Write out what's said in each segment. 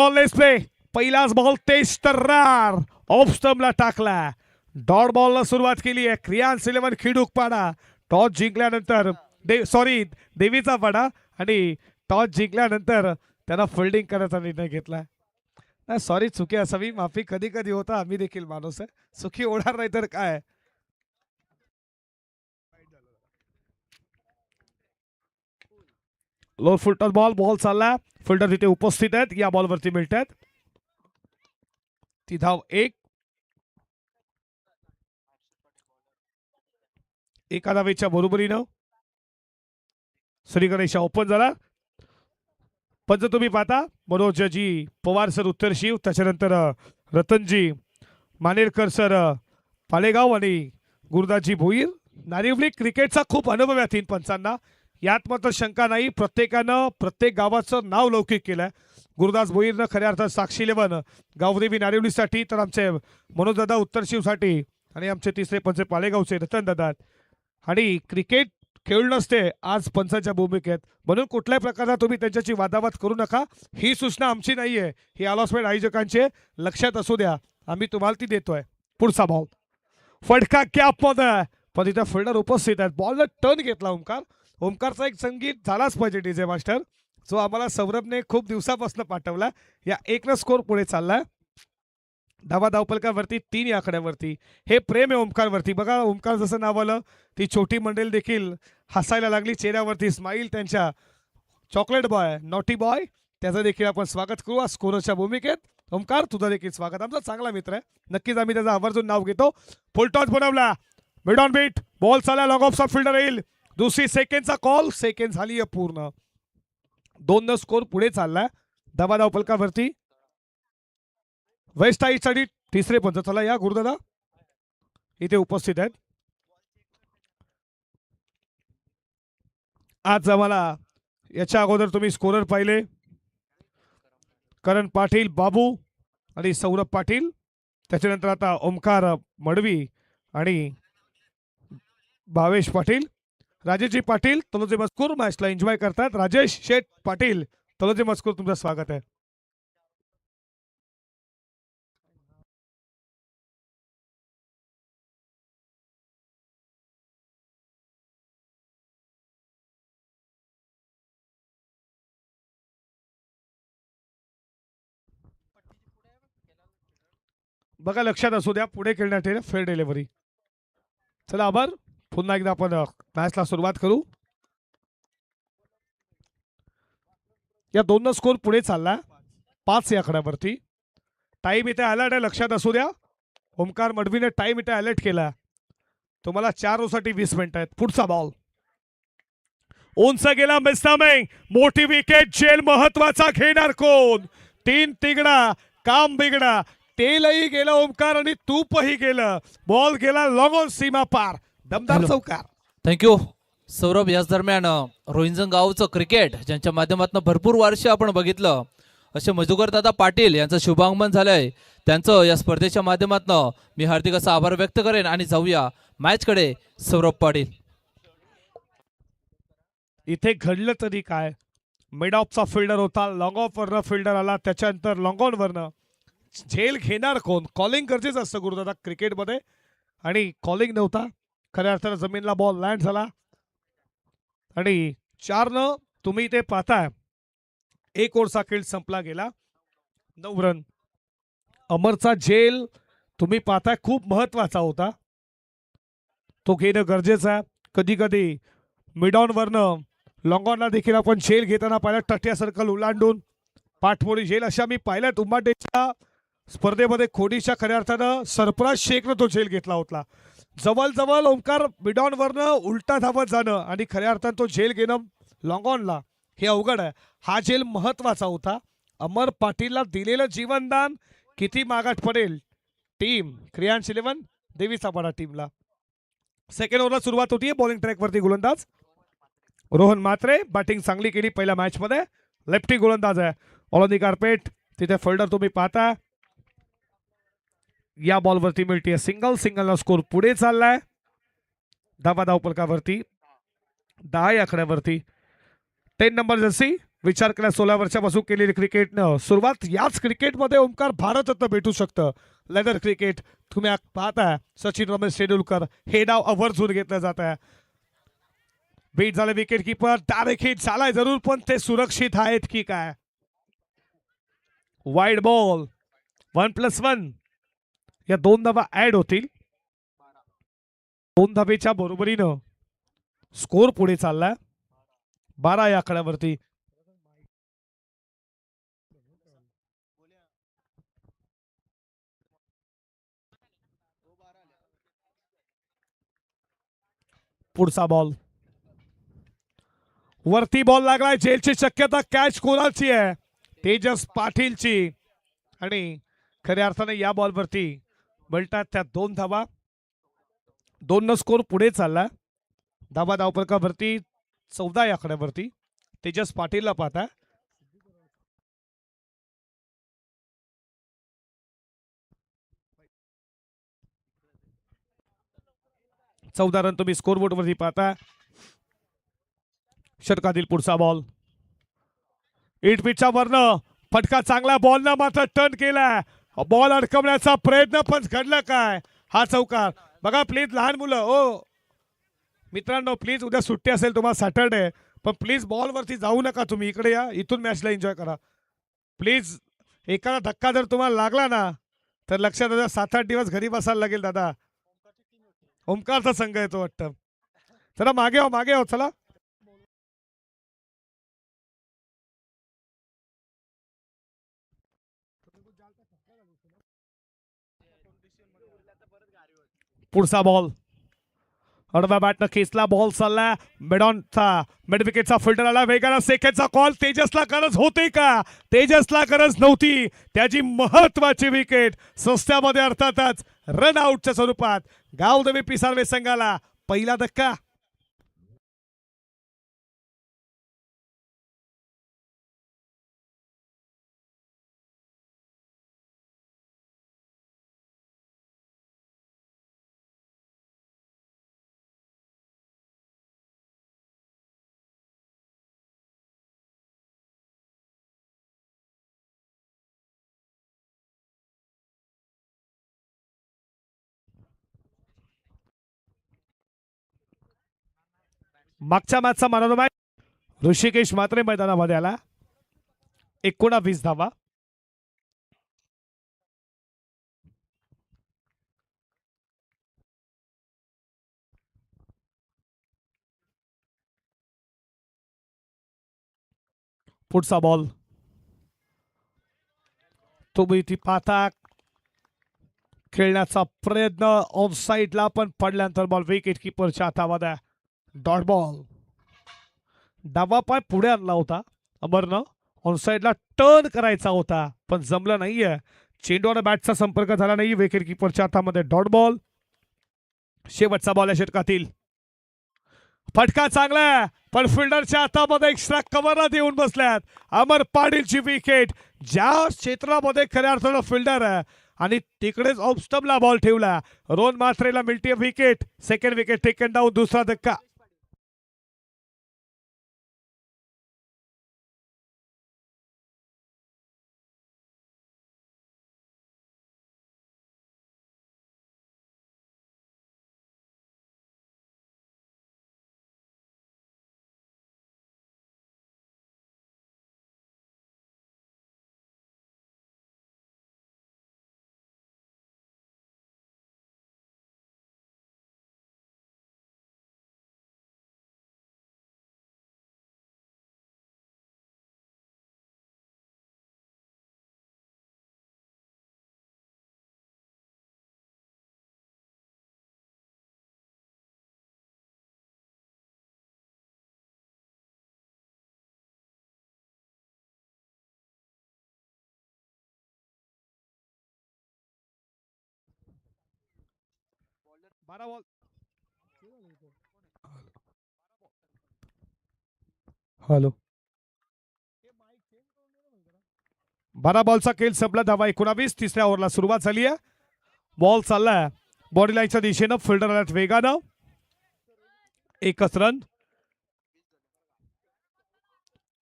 बॉललेस play, पहिलाच ball तेज तर्रार of स्टंपला टाकला. डॉट बॉलला सुरुवात केली आहे क्रियांस 11 खिडूकपाडा. टॉस जिंकल्यानंतर देवीचा पाडा आणि टॉस जिंकल्यानंतर त्यानं फिल्डिंग करायचा निर्णय घेतला. सॉरी, चुकी असावी, माफी. कधी कधी होता, आम्ही देखील माणूस आहे, चुकी होणार नाही तर काय. लो फुलटॉस बॉल चालला. फिल्डर तिथे उपस्थित आहेत, या बॉलवरती मिळतात. ती धाव एका धावेच्या बरोबरीनं श्री गणेशा ओपन झाला. पंच तुम्ही पाहता, मनोजजी पवार सर उत्तर शिव, त्याच्यानंतर रतनजी मानेरकर सर पालेगाव आणि गुरुदासजी भोईर. नारिवली क्रिकेटचा खूप अनुभव आहे तीन पंचांना, यात मात्र शंका नाही. प्रत्येकानं प्रत्येक गावाचं नाव लौकिक केलंय. गुरुदास भोईरनं खऱ्या अर्थात साक्षी 11 गावदेवी नारिवलीसाठी, तर आमचे मनोजदादा उत्तर शिवसाठी आणि आमचे तिसरे पंच पालेगावचे रतन दादा. आणि क्रिकेट खेळ नसते आज पंचांच्या भूमिकेत, म्हणून कुठल्याही प्रकारचा तुम्ही त्यांच्याशी वादावाद करू नका. ही सूचना आमची नाहीये, ही अलॉटमेंट आयोजकांचे, लक्षात असू द्या, आम्ही तुम्हाला ती देतोय. पुढचा बॉल फटका कॅप मध्ये, पण इथं फिल्डर उपस्थित आहेत. बॉलला टर्न घेतला ओमकारचा एक संगीत झालाच पाहिजे डीजे मास्टर, जो आम्हाला सौरभने खूप दिवसापासून पाठवला. या 1 स्कोर पुढे चाललाय. धावपलकावरती 3 या आकड्यावरती. हे प्रेम आहे ओमकारवरती. बघा, ओमकार जसं नाव आलं, ती छोटी मंडळी देखील हसायला लागली, चेहऱ्यावरती स्माईल त्यांच्या. चॉकलेट बॉय, नॉटी बॉय, त्याचं देखील आपण स्वागत करू आज स्कोरच्या भूमिकेत. ओमकार, तुझं देखील स्वागत, आमचा चांगला मित्र आहे, नक्कीच आम्ही त्याचा आवर्जून नाव घेतो. फुल टॉस बनवला, मिड ऑन बीट, बॉल चालला, लॉंग ऑफ फिल्डर येईल. दुसरी सेकंडचा कॉल, सेकंड झाली पूर्ण. 2 स्कोर पुढे चाललाय धावपलकावरती. वेस्ट साठी तिसरे पंच, चला या गुरुदादा इथे उपस्थित आहेत. आज आम्हाला याच्या अगोदर तुम्ही स्कोरर पाहिले, करण पाटील, बाबू आणि सौरभ पाटील. त्याच्यानंतर आता ओमकार मडवी आणि भावेश पाटील. राजेशजी पाटील तलोजे मजकूर मॅचला एन्जॉय करतात. राजेश शेठ पाटील तलोजे मजकूर, तुमचं स्वागत आहे. बघा, लक्षात असू द्या, पुढे खेळण्यात येईल फेअर डिलिव्हरी. चला आभार, पुन्हा एकदा आपण मॅचला सुरुवात करू. या 2 स्कोर पुढे चालला 5 या आकड्यावरती. टाइम इथे अलर्ट आहे, लक्षात असू द्या. ओमकार मडवीने टाइम इथे अलर्ट केला. तुम्हाला 4 ओव्हरसाठी 20 मिनिट आहेत. पुढचा बॉल उंच गेला, मिस्टामिंग, मोठी विकेट. जेल महत्वाचा घेणार कोण? 3 तिगडा, काम बिगडा. तेलही गेलं ओमकार आणि तूपही गेलं. बॉल गेला लॉंग ऑन सीमा पार, दमदार चौकार. थँक्यू सौरभ. याच दरम्यान रोहिंजन गावचं क्रिकेट ज्यांच्या माध्यमातून भरपूर वर्ष आपण बघितलं, असे मधुकर दादा पाटील यांचं शुभागमन झालंय. त्यांचं या स्पर्धेच्या माध्यमातून मी हार्दिक असा आभार व्यक्त करेन. आणि जाऊया मॅचकडे. सौरभ पाटील, इथे घडलं तरी काय, मिड ऑफचा फिल्डर होता, लॉंग ऑफ वरनं फिल्डर आला, त्याच्यानंतर लॉंग ऑन वरनं. झेल घेणार कोण? कॉलिंग गरजेचं असतं गुरुदादा क्रिकेटमध्ये, आणि कॉलिंग नव्हता. खऱ्या अर्थानं जमीनला बॉल लँड झाला आणि 4 तुम्ही इथे पाहताय 1 ओव्हरचा खेळ संपला गेला. 9 रन. अमरचा झेल तुम्ही पाहताय खूप महत्वाचा होता, तो घेणं गरजेचं आहे. कधी कधी मिड ऑन वरनं लॉंग ऑनला देखील आपण झेल घेताना पाहिलं, टट्या सर्कल ओलांडून पाठमोडी झेल अशा मी पाहिल्यात. उमाटेच्या स्पर्धेमध्ये खोडीच्या खऱ्या अर्थानं सरफराज शेखनं तो झेल घेतला होता. जवळ ओमकार मिड ऑन वरनं उलटा धावत जाणं आणि खऱ्या अर्थानं तो झेल घेणं लॉंग ऑनला, हे अवघड आहे. हा झेल महत्वाचा होता. अमर पाटीलला दिलेलं जीवनदान किती मागाट पडेल टीम क्रियांस 11 देवीचा पाडा टीमला. सेकंड ओव्हरला सुरुवात होती. बॉलिंग ट्रॅकवरती गोलंदाज रोहन मात्रे, बॅटिंग चांगली केली पहिल्या मॅच मध्ये. लेफ्टी गोलंदाज आहे ऑन दी कार्पेट. तिथे फिल्डर तुम्ही पाहता. या बॉलवरती मिळते सिंगल स्कोर पुढे चाललाय धावपलकावरती 10 या आकड्यावरती. 10 नंबर जर्सी विचार केला 16 वर्षापासून केलेली क्रिकेटनं सुरुवात याच क्रिकेटमध्ये ओमकार भारतरत्न भेटू शकतं. लेदर क्रिकेट तुम्ही पाहताय सचिन रमेश तेंडुलकर हे नाव आवर्जून घेतलं जात आहे. बीट झाले विकेट किपर डायरेक्ट हिट झालाय जरूर पण ते सुरक्षित आहेत की काय. वाईड बॉल 1+1 या 2 धावा ऍड होतील. 2 धावेच्या बरोबरीनं स्कोर पुढे चाललाय 12 या आकड्यावरती. पुढचा बॉल वरती बॉल लागलाय. जेलची शक्यता कॅच कोणाची आहे तेजस पाटीलची आणि खऱ्या अर्थाने या बॉलवरती मिळतात त्या 2 धावा. 2 स्कोर पुढे चालला. धावा धावफलकावरती 14 या आकड्यावरती तेजस पाटीलला पाहता. चौदा रन तुम्ही स्कोर बोर्ड वरती पाहता. षटकातील पुढचा बॉल इटपीटच्या वरनं फटका चांगला बॉलनं मात्र टर्न केलाय. बॉल अडकवण्याचा प्रयत्न पण घडला काय. हा चौकार बघा प्लीज लहान मुलं ओ मित्रांनो प्लीज उद्या सुट्टी असेल तुम्हाला सॅटरडे पण प्लीज बॉल वरती जाऊ नका तुम्ही इकडे या इथून मॅचला एन्जॉय करा प्लीज. एखादा धक्का जर तुम्हाला लागला ना तर लक्षात द्या 7-8 दिवस घरी बसायला लागेल दादा. ओमकारचा संघ येतो वाटतं. चला मागे हो चला. पुढचा बॉल अडव्या बॅटनं खेचला बॉल चालला मिडॉनचा मिड विकेटचा फिल्डर आला वेगाला सेकंडचा कॉल. तेजसला गरज होती का. तेजसला गरज नव्हती. त्याची महत्वाची विकेट सस्त्यामध्ये अर्थातच रन आउटच्या स्वरूपात गावदेवी पिसारवे संघाला पहिला धक्का. मागच्या मॅचचा man of the match Rishikesh Matre मैदानामध्ये आला. 19 धावा. पुढचा बॉल तुम्ही ती पाहता खेळण्याचा प्रयत्न ऑफ साईडला पण पडल्यानंतर बॉल विकेट किपरच्या हातामध्ये डॉट बॉल. डावा पाय पुढे आणला होता अमरनं ऑन साईडला टर्न करायचा होता पण जमलं नाहीये. चेंडूवर बॅटचा संपर्क झाला नाही. विकेट किपरच्या हातामध्ये डॉट बॉल. शेवटचा बॉल या षटकातील फटका चांगला पण फिल्डरच्या हातामध्ये एक्स्ट्रा कव्हरला देऊन बसल्यात. अमर पाटीलची विकेट ज्या क्षेत्रामध्ये खऱ्या अर्थानं फिल्डर आहे आणि तिकडेच ऑफ स्टंपला बॉल ठेवला. रोहन मात्रेला मिळते wicket. Second wicket taken down. दुसरा धक्का. हॅलो 12 बॉलचा खेळ संपला. धावा 19. तिसऱ्या ओव्हरला सुरुवात झाली आहे. बॉल चाललाय बॉडी लाईनच्या दिशेनं. फिल्डर आल्यात वेगानं. एकच रन.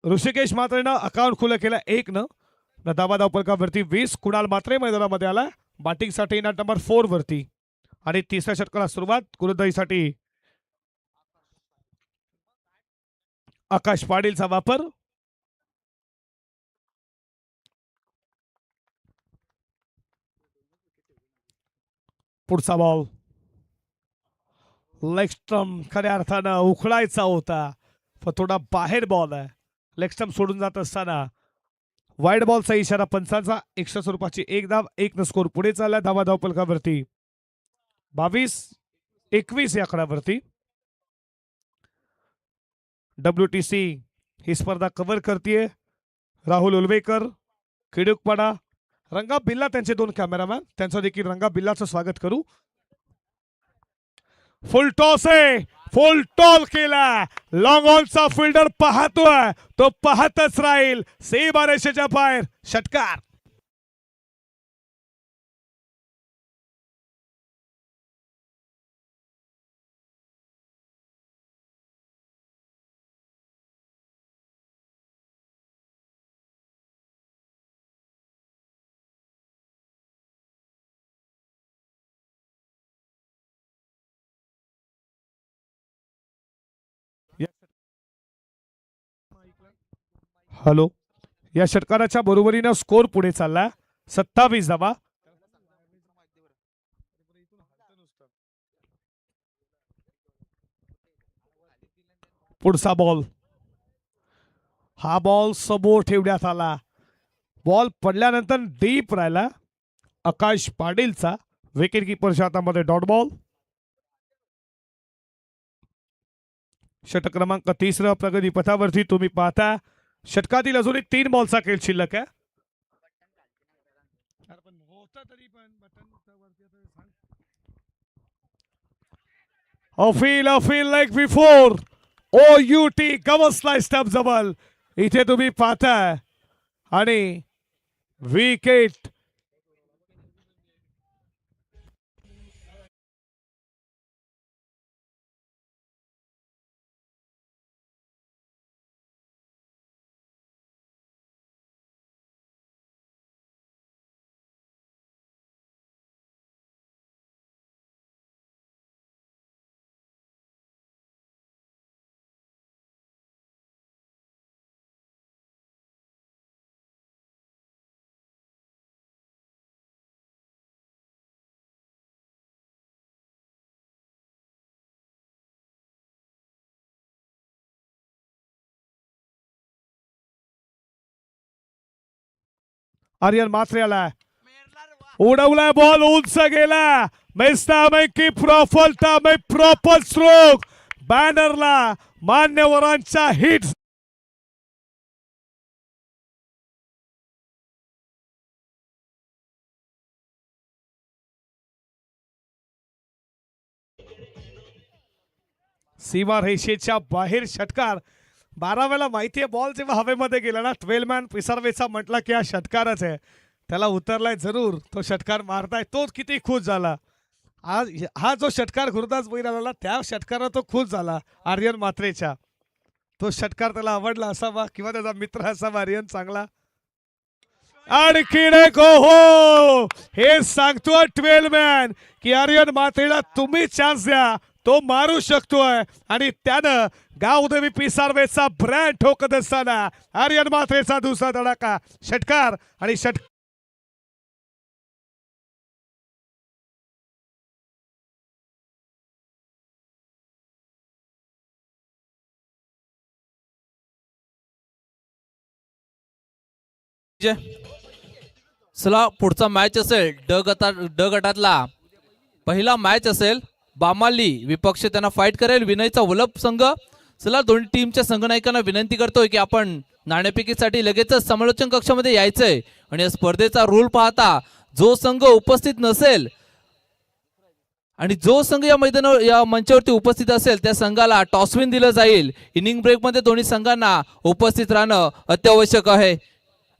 ऋषिकेश मात्रेनं अकाउंट खुलं केलं 1 धाबा धावपलकावरती 20. कुणाल मात्रे मैदानामध्ये आला बॅटिंगसाठी नट नंबर 4 वरती आणि तिसऱ्या षटकाला सुरुवात गोलंदाजीसाठी आकाश पाटीलचा वापर. पुढचा बॉल लेग स्टंप खऱ्या अर्थानं उखळायचा होता पण थोडा बाहेर बॉल आहे. लेग स्टंप सोडून जात असताना वाईड बॉलचा इशारा पंचांचा. एक्स्ट्रा स्वरूपाची 1 धाव 1 स्कोर पुढे चालला धावा धावपलकावरती 22-21 या आकड्यावरती. WTC ही स्पर्धा कव्हर करतीये राहुल उलवेकर, खिडूकपाडा, रंगा बिल्ला त्यांचे 2 कॅमेरामॅन. त्यांचं देखील रंगा बिल्लाचं स्वागत करू. फुल टॉस आहे, फुल टॉल केला. लॉंग ऑनचा फिल्डर पाहतोय, तो पाहतच राहील. सीमा रेषेच्या बाहेर षटकार. हॅलो, या षटकाराच्या बरोबरीनं स्कोर पुढे चालला 27 धावा. पुढचा बॉल, हा बॉल समोर ठेवण्यात आला. बॉल पडल्यानंतर डीप राहिला आकाश पाटीलचा. विकेट किपरच्या हातामध्ये डॉट बॉल. षटक क्रमांक 3 प्रगती पथावरती तुम्ही पाहता. षटकातील अजूनही 3 बॉलचा खेळ शिल्लक आहे. अफील लाईक बिफोर. OUT गवसला स्टंप जवळ इथे तुम्ही पाहताय आणि विकेट आर्यन मात्रे आलाय. उडवलाय बॉल, उंच गेला. की प्रॉपर स्ट्रोक बॅनरला मान्यवरांचा हिट. सीमा रेषेच्या बाहेर षटकार. 12 माहितीये बॉल जेव्हा हवेमध्ये गेला ना 12 मॅन पिसारवेचा म्हटला की हा षटकारच आहे. त्याला उतरलाय जरूर, तो षटकार मारताय, तो किती खुश झाला. आज हा जो षटकार गुरुदास बैर आला त्या षटकारात तो खुश झाला आर्यन मात्रेच्या. तो षटकार त्याला आवडला असावा किंवा त्याचा मित्र असावा आर्यन चांगला. आणखीन एक हो, हे सांगतोय 12 मॅन की आर्यन मात्रेला तुम्ही चान्स द्या, तो मारू शकतोय. आणि त्यानं गावदेवी पिसारवेचा ब्रँड ठोकत असताना आर्यन मात्रेचा दुसरा धडाका षटकार आणि चला पुढचा मॅच असेल ड गटातला पहिला मॅच असेल. बामाली विपक्ष त्यांना फाईट करेल विनयचा उलप संघ. चला दोन्ही टीमच्या संघनायकांना विनंती करतोय की आपण नाणेफेकीसाठी लगेचच समालोचन कक्षामध्ये यायचंय. आणि या स्पर्धेचा रूल पाहता जो संघ उपस्थित नसेल आणि जो संघ या मैदानावर या मंचावरती उपस्थित असेल त्या संघाला टॉसविन दिलं जाईल. इनिंग ब्रेक मध्ये दोन्ही संघांना उपस्थित राहणं अत्यावश्यक आहे.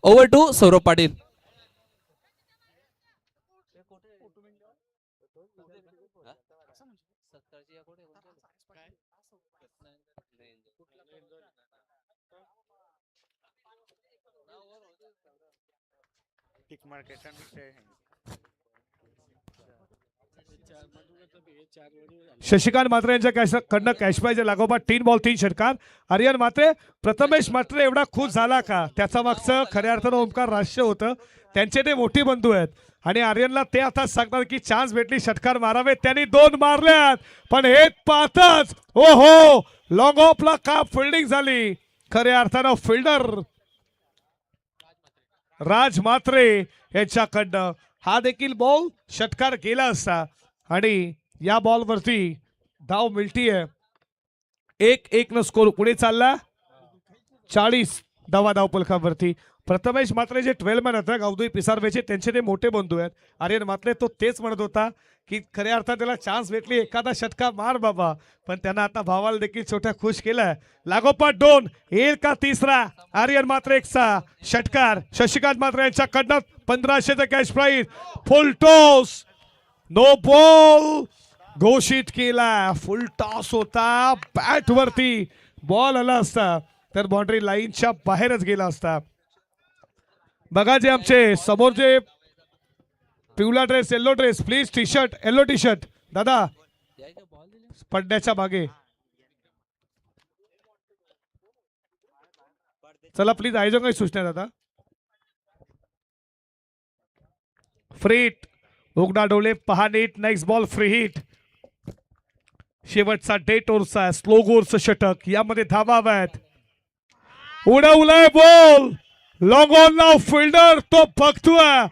Over to Saurabh Patil. Tick market Shashikant Matre यांच्या कडनं कॅश प्राईज लागोपाठ 3 बॉल 3 षटकार. आर्यन मात्रे प्रथमेश मात्रे एवढा खुश झाला का, त्याचा मागचं खऱ्या अर्थानं ओमकार राष्ट्र होतं. त्यांचे ते मोठी बंधू आहेत आणि आर्यनला ते आता सांगतात की चान्स भेटली षटकार मारावे. त्यांनी 2 मारल्यात पण हे पाहताच ओहो लॉंग ऑफला का फिल्डिंग झाली. खऱ्या अर्थानं फिल्डर राज मात्रे यांच्याकडनं हा देखील बॉल षटकार गेला असता आणि या बॉल वरती धाव मिळतीये. 1-1 न स्कोर पुढे चालला. 40 धावा धावपलकावरती. प्रथमेश मात्रे जे 12 मॅन आहेत गावदुई पिसारवेचे त्यांचे ते मोठे बंधू आहेत. आर्यन मात्रे तो तेच म्हणत होता की खऱ्या अर्थात त्याला चान्स भेटली एखादा षटकार मार बाबा, पण त्यांना आता भावाला देखील छोट्या खुश केलाय. लागोपाठ 2 येईल का तिसरा. आर्यन मात्रे 1चा षटकार. शशिकांत मात्रे यांच्याकडनं 1500चा cash prize. Full toss no ball घोषित केला. फुल टॉस होता. बॅट वरती बॉल आला असता तर बाउंड्री लाईनच्या बाहेरच गेला असता. बघा जे आमचे समोर जे पिवळा dress yellow dress please T shirt yellow T shirt दादा पडद्याच्या मागे चला प्लीज आयोजन काही सूचना दादा. फ्री हिट उगडा डोले पहा नीट. Next ball free hit. शेवटचा डेट ओव्हरचा स्लो गोरचं षटक. यामध्ये धावा आहेत. उडवलाय बॉल लॉंग ऑन नाव फिल्डर तो बघतोय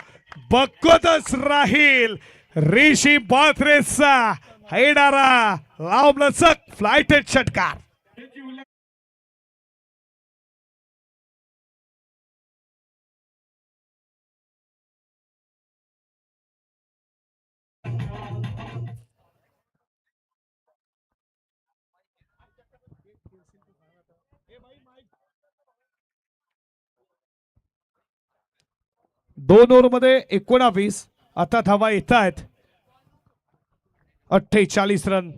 बघतच राहील. ऋषी बात्रेचा हैडारा लांबलचक फ्लायटेड षटकार. दोन ओव्हर मध्ये 19. आता धावा येत आहेत. 48 रन.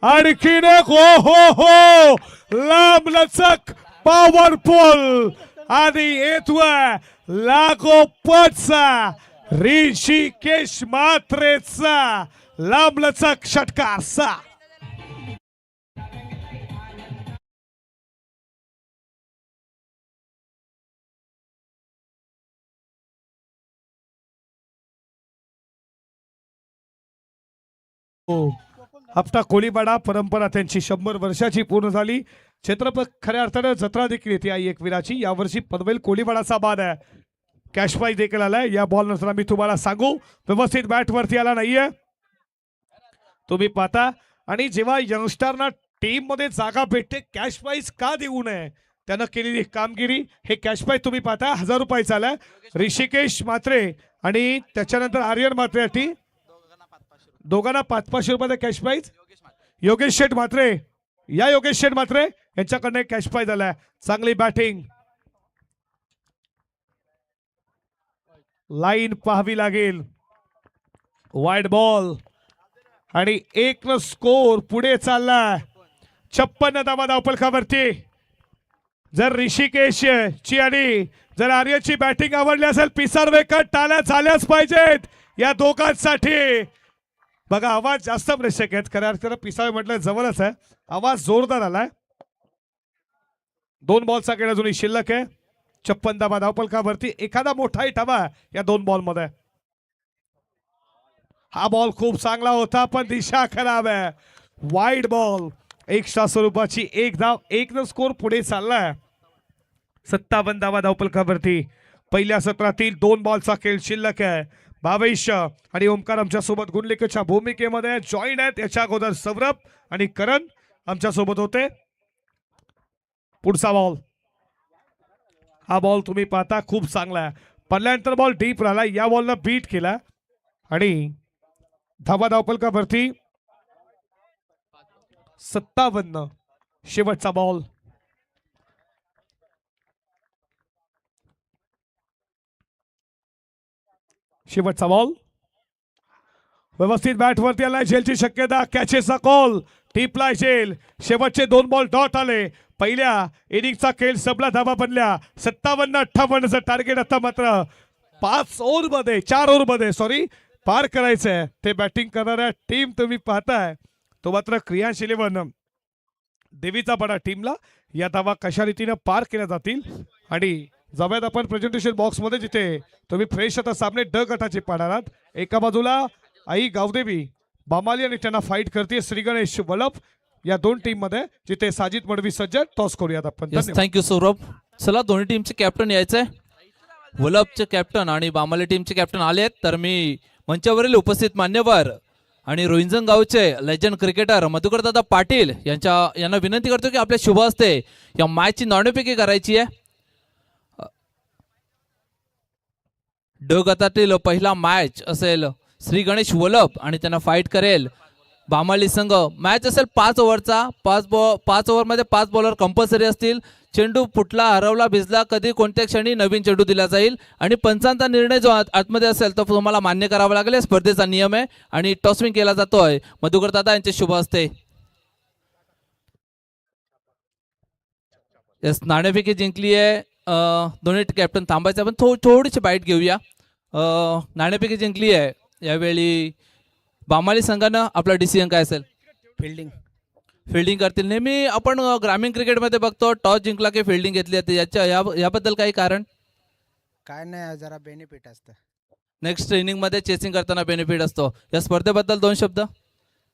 आणखीन एक हो लांबलचक पॉवरफुल आणि येतोय लागोपाठचा ऋषिकेश मात्रेचा लांबलचक षटकार. 6 हप्ता कोळीपाडा परंपरा त्यांची 100 वर्षाची पूर्ण झाली. छत्रपती खऱ्या अर्थानं जत्रा देखील येते आई एकविराची. यावर्षी पनवेल कोळीपाडाचा बाद आहे. कॅश प्राईज देखील आलाय. या बॉल नंतर मी तुम्हाला सांगू व्यवस्थित बॅट वरती आला नाहीये तुम्ही पाहता. आणि जेव्हा यंगस्टरना टीम मध्ये जागा भेटते कॅश प्राईज का देऊ नये. त्यानं केलेली कामगिरी हे कॅश प्राईज तुम्ही पाहता 1000 रुपयाचा आलाय. ऋषिकेश मात्रे आणि त्याच्यानंतर आर्यन मात्रे दोघांना 500 रुपयाचा कॅश प्राईज. योगेश शेठ मात्रे या योगेश शेठ मात्रे यांच्याकडनं कॅश प्राईज आलाय. चांगली बॅटिंग. लाईन पाहावी लागेल. वाईड बॉल आणि 1 न स्कोर पुढे चाललाय. 56 धावा धावपलकावरती. जर ऋषिकेश ची आणि जर आर्यची बॅटिंग आवडली असेल पिसारवेकर टाळ्या झाल्याच पाहिजेत या दोघांसाठी. बघा आवाज जास्त प्रेक्षक आहेत. खऱ्या अर्थानं पिसावे म्हटलं जवळच आहे. आवाज जोरदार आलाय. 2 बॉलचा खेळ अजूनही शिल्लक आहे. 56 धावा धावपलकावरती. एखादा मोठा हिट हवा या 2 बॉल मध्ये. हा बॉल खूप चांगला होता पण दिशा खराब आहे. Wide ball. एक्स्ट्रा स्वरूपाची 1 धाव. 1 न स्कोर पुढे चाललाय. 57 धावा धावपलकावरती. पहिल्या सत्रातील 2 बॉलचा खेळ शिल्लक आहे. भावेश आणि ओमकार आमच्या सोबत गुणलेखच्या भूमिकेमध्ये जॉईन आहेत. याच्या अगोदर सौरभ आणि करण आमच्या सोबत होते. पुढचा बॉल. हा बॉल तुम्ही पाहता खूप चांगला आहे. पहिल्यानंतर बॉल डीप राहिला. या बॉलला बीट केला आणि धावा धावपलकावरती 57. शेवटचा बॉल. शेवटचा बॉल. व्यवस्थित बॅट वरती आलाय. झेलची शक्यता. कॅचेसचा कॉल. टिपला झेल. शेवटचे 2 बॉल डॉट आले. पहिल्या इनिंगचा खेळ सबला धावा बनल्या. 57-58 टार्गेट आता मात्र 4 ओव्हरमध्ये सॉरी पार करायचंय ते बॅटिंग करणाऱ्या टीम तुम्ही पाहताय तो मात्र क्रियांश 11 देवीचा पडा टीमला या धावा कशा रीतीने पार केल्या जातील आणि जाऊयात आपण प्रेझेंटेशन बॉक्स मध्ये जिथे तुम्ही फ्रेश आता सामने ड गटाचे पाहणार आहात. एका बाजूला आई गावदेवी बामाली आणि त्यांना फाईट करते श्री गणेश वलप या दोन टीम मध्ये जिथे साजिद मडवी सज्ज टॉस करूयात आपण. थँक्यू सौरभ. चला दोन्ही टीमचे कॅप्टन यायचंय. वलपचे कॅप्टन आणि बामाली टीमचे कॅप्टन आलेत तर मी मंचावरील उपस्थित मान्यवर आणि रोहिंजन गावचे लेजंड क्रिकेटर मधुकर दादा पाटील यांना विनंती करतो की आपल्या शुभ हस्ते या मॅचची नाणेफेकी करायची आहे. ड गटातील पहिला मॅच असेल श्री गणेश वलप आणि त्यांना फाईट करेल बामाली संघ. मॅच असेल 5 ओव्हरचा. 5 ओव्हरमध्ये 5 बॉलर कंपल्सरी असतील. चेंडू फुटला हरवला भिजला कधी कोणत्या क्षणी नवीन चेंडू दिला जाईल आणि पंचांचा निर्णय जो आतमध्ये असेल तो तुम्हाला मान्य करावा लागेल. या स्पर्धेचा नियम आहे आणि टॉसविंग केला जातोय मधुकर दादा यांचे शुभ हस्ते. यस नाणेफेकी जिंकली आहे. दोन्ही कॅप्टन थांबायचे. आपण थोडीशी बाईट घेऊया. नाणेफेकी जिंकली आहे यावेळी बामाली संघानं. आपला डिसिजन काय असेल? फिल्डिंग करतील. नेहमी आपण ग्रामीण क्रिकेटमध्ये बघतो टॉस जिंकला की फिल्डिंग घेतली जाते. याबद्दल काही कारण? काय नाही जरा बेनिफिट असतं. नेक्स्ट इनिंगमध्ये चेसिंग करताना बेनिफिट असतो. या स्पर्धेबद्दल 2 शब्द.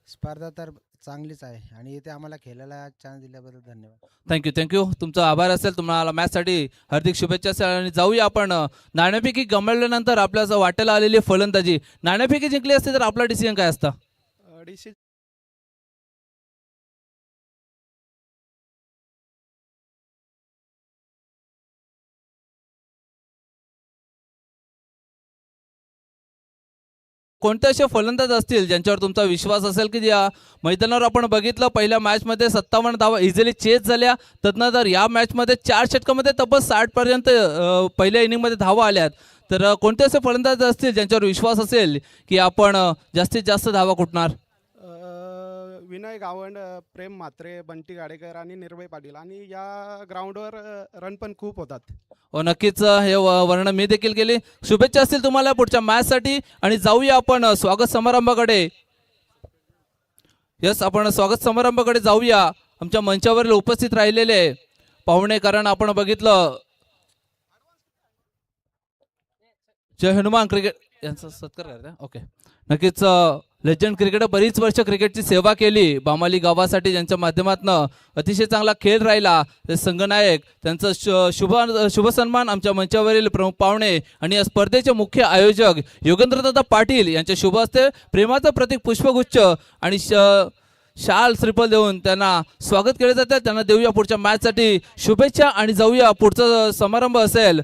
स्पर्धा तर चांगलीच आहे आणि इथे आम्हाला खेळायला चान्स दिल्याबद्दल धन्यवाद. थँक्यू. तुमचा आभार असेल. तुम्हाला मॅचसाठी हार्दिक शुभेच्छा असेल. आणि जाऊया आपण नाणेफेकी गमावल्यानंतर आपल्या वाटेला आलेली फलंदाजी. नाणेफेकी जिंकली असते तर आपला डिसिजन काय असता? कोणते असे फलंदाज असतील ज्यांच्यावर तुमचा विश्वास असेल की या मैदानावर आपण बघितलं पहिल्या मॅचमध्ये 57 धावा इझिली चेस झाल्या. तदनंतर या मॅचमध्ये 4 षटकामध्ये तब्बल 60 पर्यंत पहिल्या इनिंगमध्ये धावा आल्यात. तर कोणते असे फलंदाज असतील ज्यांच्यावर विश्वास असेल की आपण जास्तीत जास्त धावा कुठणार? विनय गावंड, प्रेम म्हात्रे, बंटी गाडेकर आणि निर्भय पाटील. आणि या ग्राउंडवर रन पण खूप होतात. नक्कीच हे वर्णन मी देखील केली. शुभेच्छा असतील तुम्हाला पुढच्या मॅचसाठी. आणि जाऊया आपण स्वागत समारंभाकडे. यस आपण स्वागत समारंभाकडे जाऊया. आमच्या मंचावरील उपस्थित राहिलेले पाहुणे कारण आपण बघितलं जय हनुमान क्रिकेट यांचा सत्कार करता. ओके नक्कीच लेजंड क्रिकेटर बरीच वर्ष क्रिकेटची सेवा केली बामाली गावासाठी ज्यांच्या माध्यमातून अतिशय चांगला खेळ राहिला. ते संघनायक त्यांचं शुभ सन्मान आमच्या मंचावरील प्रमुख पाहुणे आणि या स्पर्धेचे मुख्य आयोजक योगेंद्रदादा पाटील यांच्या शुभ हस्ते प्रेमाचं प्रतीक पुष्पगुच्छ आणि शाल श्रीफल देऊन त्यांना स्वागत केले जाते. त्यांना देऊया पुढच्या मॅचसाठी शुभेच्छा. आणि जाऊया पुढचा समारंभ असेल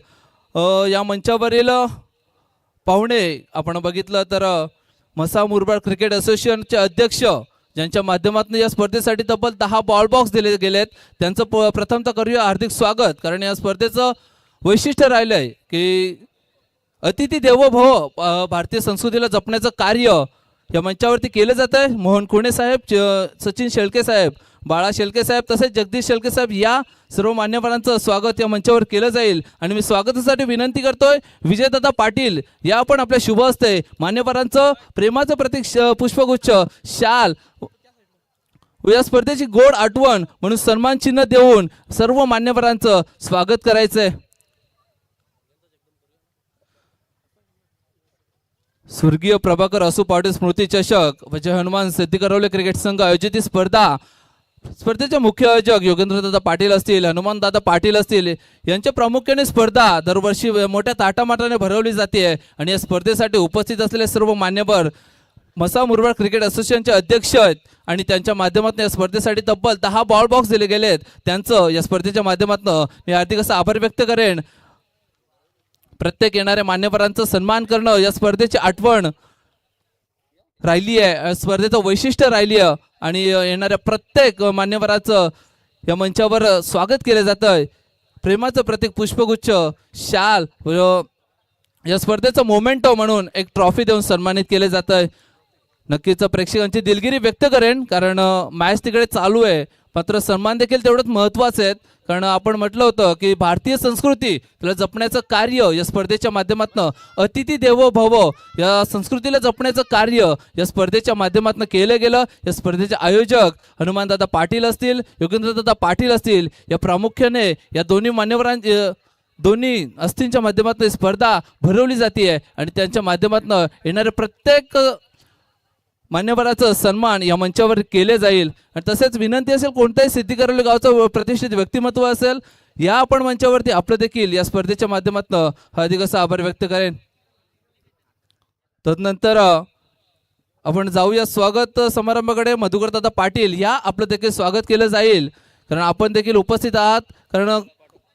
या मंचावरील पाहुणे आपण बघितलं तर मसा मुरबाड क्रिकेट असोसिएशनचे अध्यक्ष ज्यांच्या माध्यमातून या स्पर्धेसाठी तब्बल 10 बॉल बॉक्स दिले गेलेत त्यांचं प्रथमतः करूया हार्दिक स्वागत. कारण या स्पर्धेचं वैशिष्ट्य राहिलंय की अतिथी देवो भव भारतीय संस्कृतीला जपण्याचं कार्य या मंचावरती केलं जात आहे. मोहन खुणे साहेब, सचिन शेळके साहेब, बाळा शेळके साहेब तसेच जगदीश शेळके साहेब या सर्व मान्यवरांचं स्वागत या मंचावर केलं जाईल. आणि मी स्वागतासाठी विनंती करतोय विजयदादा पाटील या आपण आपल्या शुभ हस्ते मान्यवरांचं प्रेमाचं प्रतीक पुष्पगुच्छ शाल या स्पर्धेची गोड आठवण म्हणून सन्मान चिन्ह देऊन सर्व मान्यवरांचं स्वागत करायचंय. स्वर्गीय प्रभाकर असू पाटील स्मृती चषक व जय हनुमान सिद्धिकरवले क्रिकेट संघ आयोजित स्पर्धेचे मुख्य आयोजक योगेंद्रदादा पाटील असतील, हनुमानदादा पाटील असतील यांच्या प्रामुख्याने स्पर्धा दरवर्षी मोठ्या ताटामाटाने भरवली जाते. आणि या स्पर्धेसाठी उपस्थित असलेले सर्व मान्यवर मसा मुरबाड क्रिकेट असोसिएशनचे अध्यक्ष आहेत आणि त्यांच्या माध्यमातून या स्पर्धेसाठी तब्बल 10 बॉल बॉक्स दिले गेलेत. त्यांचं या स्पर्धेच्या माध्यमातून मी हार्दिक असा आभार व्यक्त करेन. प्रत्येक येणाऱ्या मान्यवरांचं सन्मान करणं या स्पर्धेची आठवण राहिली आहे, स्पर्धेचं वैशिष्ट्य राहिली आहे. आणि येणाऱ्या प्रत्येक मान्यवराचं या मंचावर स्वागत केलं जातं. प्रेमाचं प्रतीक पुष्पगुच्छ शाल या स्पर्धेचं मोमेंटो म्हणून एक ट्रॉफी देऊन सन्मानित केले जातं. नक्कीच प्रेक्षकांची दिलगिरी व्यक्त करेन कारण मॅच तिकडे चालू आहे मात्र सन्मान देखील तेवढंच महत्वाचे आहेत. कारण आपण म्हटलं होतं की भारतीय संस्कृती तिला जपण्याचं कार्य या स्पर्धेच्या माध्यमातून, अतिथी देवो भव या संस्कृतीला जपण्याचं कार्य या स्पर्धेच्या माध्यमातून केलं गेलं. या स्पर्धेचे आयोजक हनुमानदादा पाटील असतील, योगेंद्रदादा पाटील असतील, या प्रामुख्याने या दोन्ही अस्थींच्या माध्यमातून स्पर्धा भरवली जाते आणि त्यांच्या माध्यमातून येणाऱ्या प्रत्येक मान्यवराचं सन्मान या मंचावर केले जाईल. आणि तसेच विनंती असेल, कोणत्याही सिद्धिकरोली गावचं प्रतिष्ठित व्यक्तिमत्व असेल, या आपण मंचावरती आपलं देखील या स्पर्धेच्या माध्यमातून हार्दिक असा आभार व्यक्त करेन. तदनंतर आपण जाऊया स्वागत समारंभाकडे. मधुकरदादा पाटील या आपलं देखील स्वागत केलं जाईल, कारण आपण देखील उपस्थित आहात. कारण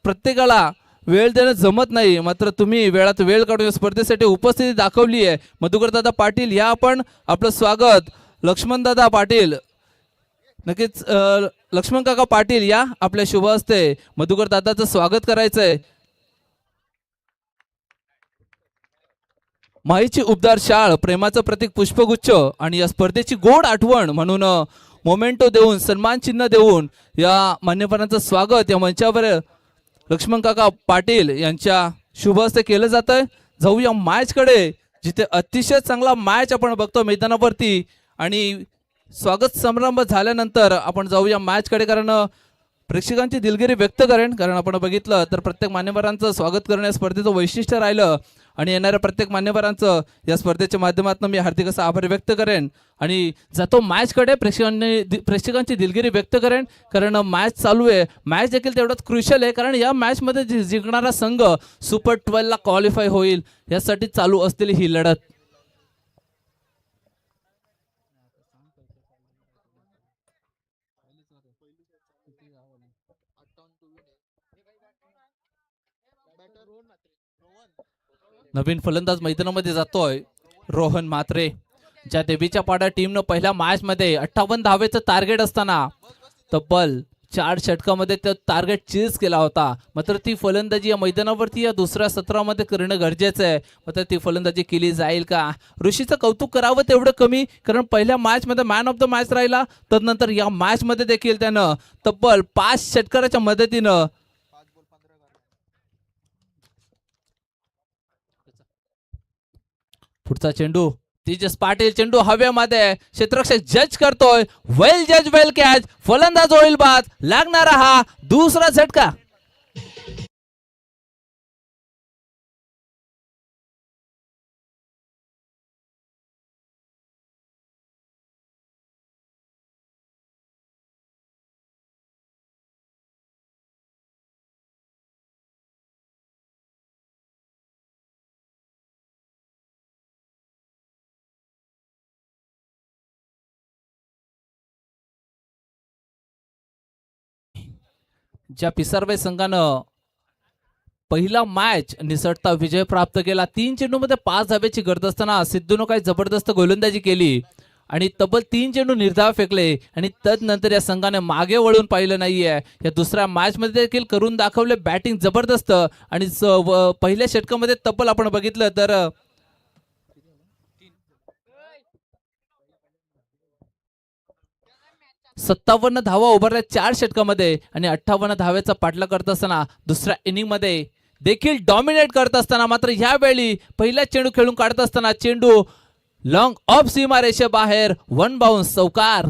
प्रत्येकाला वेळ देणं जमत नाही, मात्र तुम्ही वेळात वेळ काढून स्पर्धेसाठी उपस्थिती दाखवली आहे. मधुकरदादा पाटील या आपण आपलं स्वागत. लक्ष्मणदादा पाटील, नक्कीच लक्ष्मण काका पाटील या आपल्या शुभ हस्ते मधुकरदादाचं स्वागत करायचंय. माईची उबदार शाळ, प्रेमाचं प्रतीक पुष्पगुच्छ आणि या स्पर्धेची गोड आठवण म्हणून मोमेंटो देऊन, सन्मान चिन्ह देऊन या मान्यवरांचं स्वागत या मंचावर लक्ष्मण काका पाटील यांच्या शुभ हस्ते केलं जात आहे. जाऊया मॅचकडे, जिथे अतिशय चांगला मॅच आपण बघतो मैदानावरती. आणि स्वागत समारंभ झाल्यानंतर आपण जाऊया मॅचकडे, कारण प्रेक्षकांची दिलगिरी व्यक्त करेन. कारण आपण बघितलं तर प्रत्येक मान्यवरांचं स्वागत करणं या स्पर्धेचं वैशिष्ट्य राहिलं आणि येणाऱ्या प्रत्येक मान्यवरांचं या स्पर्धेच्या माध्यमातून मी हार्दिक असा आभार व्यक्त करेन. आणि जातो मॅचकडे, प्रेक्षकांची दिलगिरी व्यक्त करेन, कारण मॅच चालू आहे. मॅच देखील तेवढंच क्रुशियल आहे, कारण या मॅचमध्ये जिंकणारा संघ सुपर 12ला क्वालिफाय होईल, यासाठी चालू असलेली ही लढत. नवीन फलंदाज मैदानामध्ये जातोय रोहन म्हात्रे. ज्या देवीच्या पाडा टीमनं पहिल्या मॅच मध्ये 58 धावेचं टार्गेट असताना तब्बल 4 षटकामध्ये ते टार्गेट चीज केला होता. मात्र ती फलंदाजी या मैदानावरती या दुसऱ्या सत्रामध्ये करणं गरजेचं आहे. मात्र ती फलंदाजी केली जाईल का? ऋषीचं कौतुक करावं तेवढं कमी, कारण पहिल्या मॅच मध्ये मॅन ऑफ द मॅच राहिला. तदनंतर या मॅच मध्ये देखील त्यानं तब्बल 5 षटकाराच्या मदतीनं पुढचा चेंडू, तेजस पाटील, चेंडू हवेमध्ये, क्षेत्ररक्षक जज करतोय. वेल जज, वेल कॅच, फलंदाज होईल बाद. लागणारा हा दुसरा झटका. ज्या पिसारवे संघानं पहिला मॅच निसटता विजय प्राप्त केला, 3 चेंडूमध्ये 5 धावेची गरज असताना सिद्धूनं काही जबरदस्त गोलंदाजी केली आणि तब्बल 3 चेंडू निर्धाव फेकले. आणि तदनंतर या संघाने मागे वळून पाहिलं नाहीये. या दुसऱ्या मॅच मध्ये देखील करून दाखवले बॅटिंग जबरदस्त. आणि पहिल्या षटकामध्ये तब्बल आपण बघितलं तर 57 धावा उभारल्या 4 षटकामध्ये आणि 58 धावेचा पाठलाग करत असताना दुसऱ्या इनिंग मध्ये देखील डॉमिनेट करत असताना, मात्र यावेळी पहिला चेंडू खेळून काढत असताना चेंडू लॉंग ऑफ सीमा रेषेबाहेर, 1 बाउन्स, चौकार.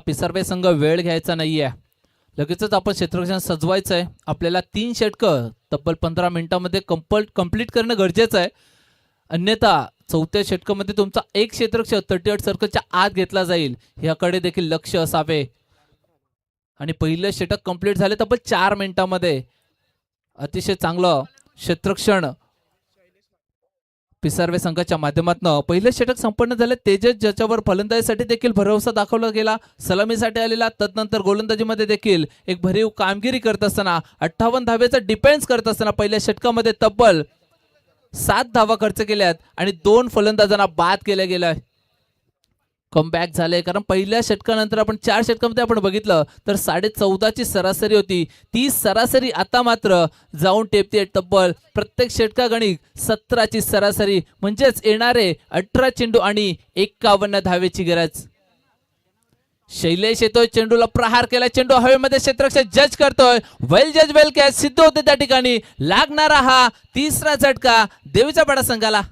पिसारवे संघ वेळ घ्यायचा नाहीये, लगेचच आपण क्षेत्ररक्षण सजवायचं आहे. आपल्याला 3 षटकं तब्बल 15 मिनिटांमध्ये कंप्लीट करणं गरजेचं आहे. अन्यथा चौथ्या षटकामध्ये तुमचा एक क्षेत्ररक्षक 38 सर्कलच्या आत घेतला जाईल, याकडे देखील लक्ष असावे. आणि पहिलं षटक कंप्लीट झाले तब्बल 4 मिनिटांमध्ये. अतिशय चांगलं क्षेत्ररक्षण पिसारवे संघाच्या माध्यमातून पहिले षटक संपन्न झाले. तेजस ज्याच्यावर फलंदाजीसाठी देखील भरवसा दाखवला गेला, सलामीसाठी आलेला, तदनंतर गोलंदाजीमध्ये देखील एक भरीव कामगिरी करत असताना 58 धावेचा डिफेन्स करत असताना पहिल्या षटकामध्ये तब्बल 7 धावा खर्च केल्यात आणि 2 फलंदाजांना बाद केल्या गेलाय. कमबॅक झाले, कारण पहिल्या षटकानंतर आपण 4 षटकामध्ये आपण बघितलं तर 14.5ची सरासरी होती. ती सरासरी आता मात्र जाऊन टेपते तब्बल प्रत्येक षटकागणिक 17ची सरासरी, म्हणजेच येणारे 18 चेंडू आणि 51 धावेची गरज. शैलेश येतोय, चेंडूला प्रहार केला, चेंडू हवेमध्ये क्षेत्ररक्षक जज करतोय, वेल जज वेल कॅच सिद्ध होते त्या ठिकाणी. लागणारा हा तिसरा झटका देवीचा पाडा संघाला.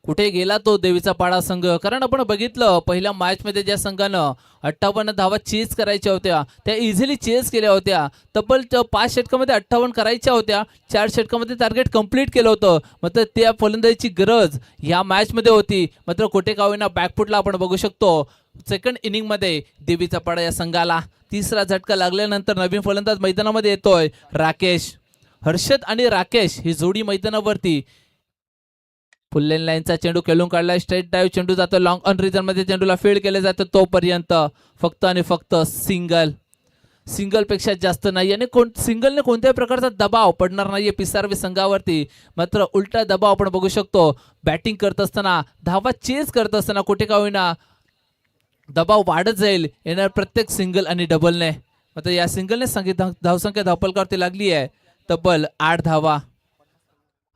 कुठे गेला तो देवीचा पाडा संघ, कारण आपण बघितलं पहिल्या मॅच मध्ये ज्या संघानं 58 धावा चेस करायच्या होत्या त्या इझिली चेस केल्या होत्या. तब्बल 5 षटकामध्ये 58 करायच्या होत्या, 4 षटकामध्ये टार्गेट कंप्लीट केलं होतं. मात्र त्या फलंदाजीची गरज या मॅच मध्ये होती. मात्र कोटे कावेना बॅकफुटला आपण बघू शकतो. सेकंड इनिंग मध्ये देवीचा पाडा या संघाला तिसरा झटका लागल्यानंतर नवीन फलंदाज मैदानामध्ये येतोय राकेश. हर्षद आणि राकेश ही जोडी मैदानावरती. फुल लेन लाईनचा चेंडू खेळून काढला, स्ट्रेट ड्राईव्ह चेंडू जातो लॉंग ऑन रिजन मध्ये, चेंडूला फील्ड केले जातं तोपर्यंत फक्त आणि फक्त सिंगल पेक्षा जास्त नाही. आणि सिंगलने कोणत्याही प्रकारचा दबाव पडणार नाहीये पिसारवे संघावरती. मात्र उलटा दबाव आपण बघू शकतो. बॅटिंग करत असताना, धावा चेस करत असताना कुठे का होईना दबाव वाढत जाईल येणार प्रत्येक सिंगल आणि डबलने. मात्र या सिंगलने धावसंख्या धावपलकावरती लागली आहे तब्बल 8 धावा.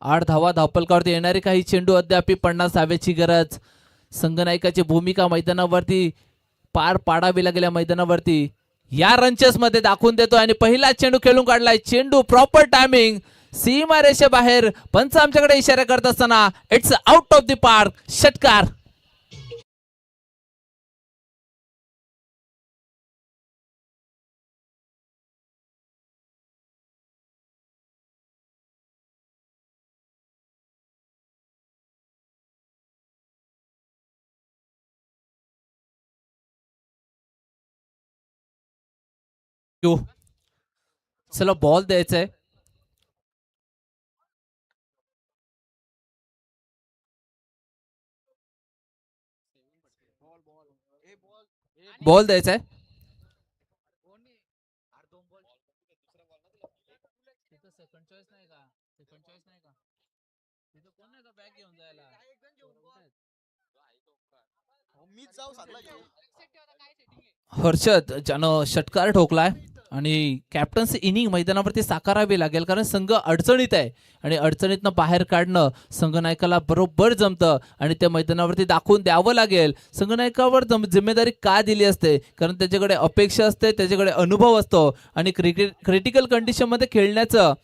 8 धावा धावपलकावरती येणारे काही चेंडू अद्याप 50 धावेची गरज. संघनायकाची भूमिका मैदानावरती पार पाडावी लागेल. मैदानावरती या रनचेस मध्ये दाखवून देतोय आणि पहिला चेंडू खेळून काढलाय. चेंडू प्रॉपर टायमिंग सीमारेषे बाहेर, पंच आमच्याकडे इशारा करत असताना it's out of the park. षटकार. चला बॉल द्यायचा आहे. बॉल द्यायचा आहे. हर्षद ज्यानं षटकार ठोकलाय आणि कॅप्टन्सी इनिंग मैदानावरती साकारावी लागेल, कारण संघ अडचणीत आहे आणि अडचणीतनं बाहेर काढणं संघनायकाला बरोबर जमतं आणि त्या मैदानावरती दाखवून द्यावं लागेल. संघनायकावर जिम्मेदारी का दिली असते, कारण त्याच्याकडे अपेक्षा असते, त्याच्याकडे अनुभव असतो आणि क्रिटिकल कंडिशनमध्ये खेळण्याचं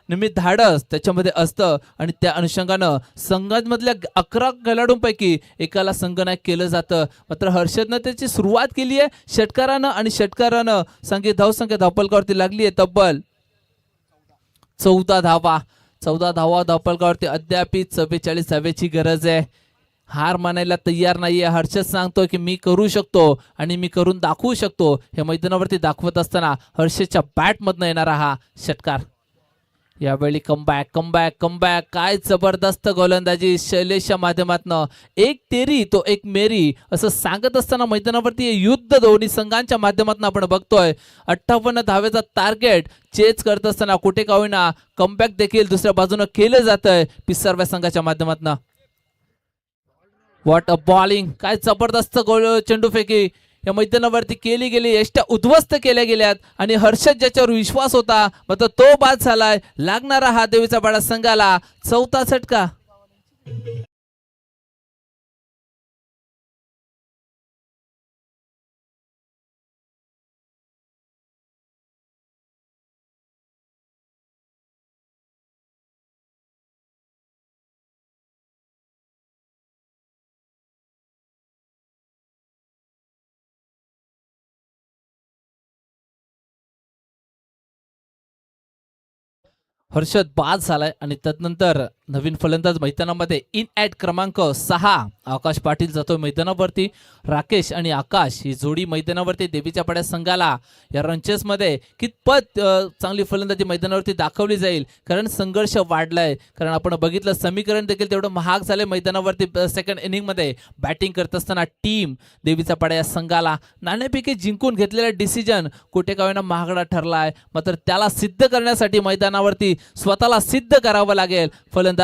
निमित्त धाडस त्याच्यामध्ये असतं आणि त्या अनुषंगानं संघांमधल्या 11 खेळाडूंपैकी एकाला संघनायक केलं जातं. मात्र हर्षदनं त्याची सुरुवात केली आहे षटकारानं आणि षटकारानं धावसंख्या धावपलकावरती लागली आहे तब्बल 14 धावा. 14 धावा धावपलकावरती अद्याप 44 धावेची गरज आहे. हार मानायला तयार नाहीये. हर्षद सांगतोय की मी करू शकतो आणि मी करून दाखवू शकतो. हे मैदानावरती दाखवत असताना हर्षदच्या बॅटमधनं येणारा हा षटकार. यावेळी कमबॅक काय जबरदस्त गोलंदाजी शैलेशच्या माध्यमातनं. एक तेरी तो एक मेरी असं सांगत असताना मैदानावरती युद्ध दोन्ही संघांच्या माध्यमातून आपण बघतोय. 58 धावेचा टार्गेट चेज करत असताना कुठे का होईना कमबॅक देखील दुसऱ्या बाजूने केलं जातंय पिसारव्या संघाच्या माध्यमातून. व्हॉट अ बॉलिंग, काय जबरदस्त चेंडूफेकी या मैदानावरती केली गेली, यष्ट्या उद्ध्वस्त केल्या गेल्यात आणि हर्षद ज्याच्यावर विश्वास होता मात्र तो बाद झालाय. लागणारा हा देवीचा पाडा संघाला 4था षटका. हर्षद बाद झालाय आणि त्यानंतर नवीन फलंदाज मैदानामध्ये इन ॲट क्रमांक 6 आकाश पाटील जातोय मैदानावरती. राकेश आणि आकाश ही जोडी मैदानावरती देवीच्या पाड्या संघाला या रंचेसमध्ये कितपत चांगली फलंदाजी मैदानावरती दाखवली जाईल, कारण संघर्ष वाढलाय. कारण आपण बघितलं समीकरण देखील तेवढं महाग झालंय मैदानावरती. सेकंड इनिंगमध्ये बॅटिंग करत असताना टीम देवीच्या पाड्या या संघाला नाणेफेकी जिंकून घेतलेला डिसिजन कुठे का होईना महागडा ठरलाय. मात्र त्याला सिद्ध करण्यासाठी मैदानावरती स्वतःला सिद्ध करावं लागेल. फलंदाज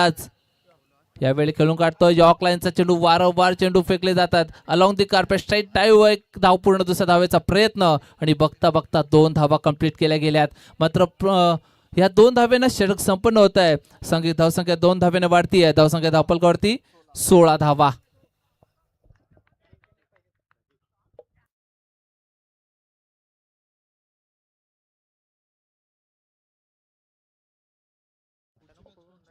यावेळी खेळून काढतोय यॉर्क लाईनचा चेंडू. वारंवार चेंडू फेकले जातात अलॉंग दी कार्पेट. स्ट्राईट डाईव्ह, एक धाव पूर्ण, दुसऱ्या धावेचा प्रयत्न आणि बघता बघता 2 धावा कंप्लीट केल्या गेल्यात. मात्र या 2 धावेनं षटक संपन्न होत आहे. धावसंख्या 2 धावेने वाढती आहे. धावसंख्या धावपलकावरती 16 धावा.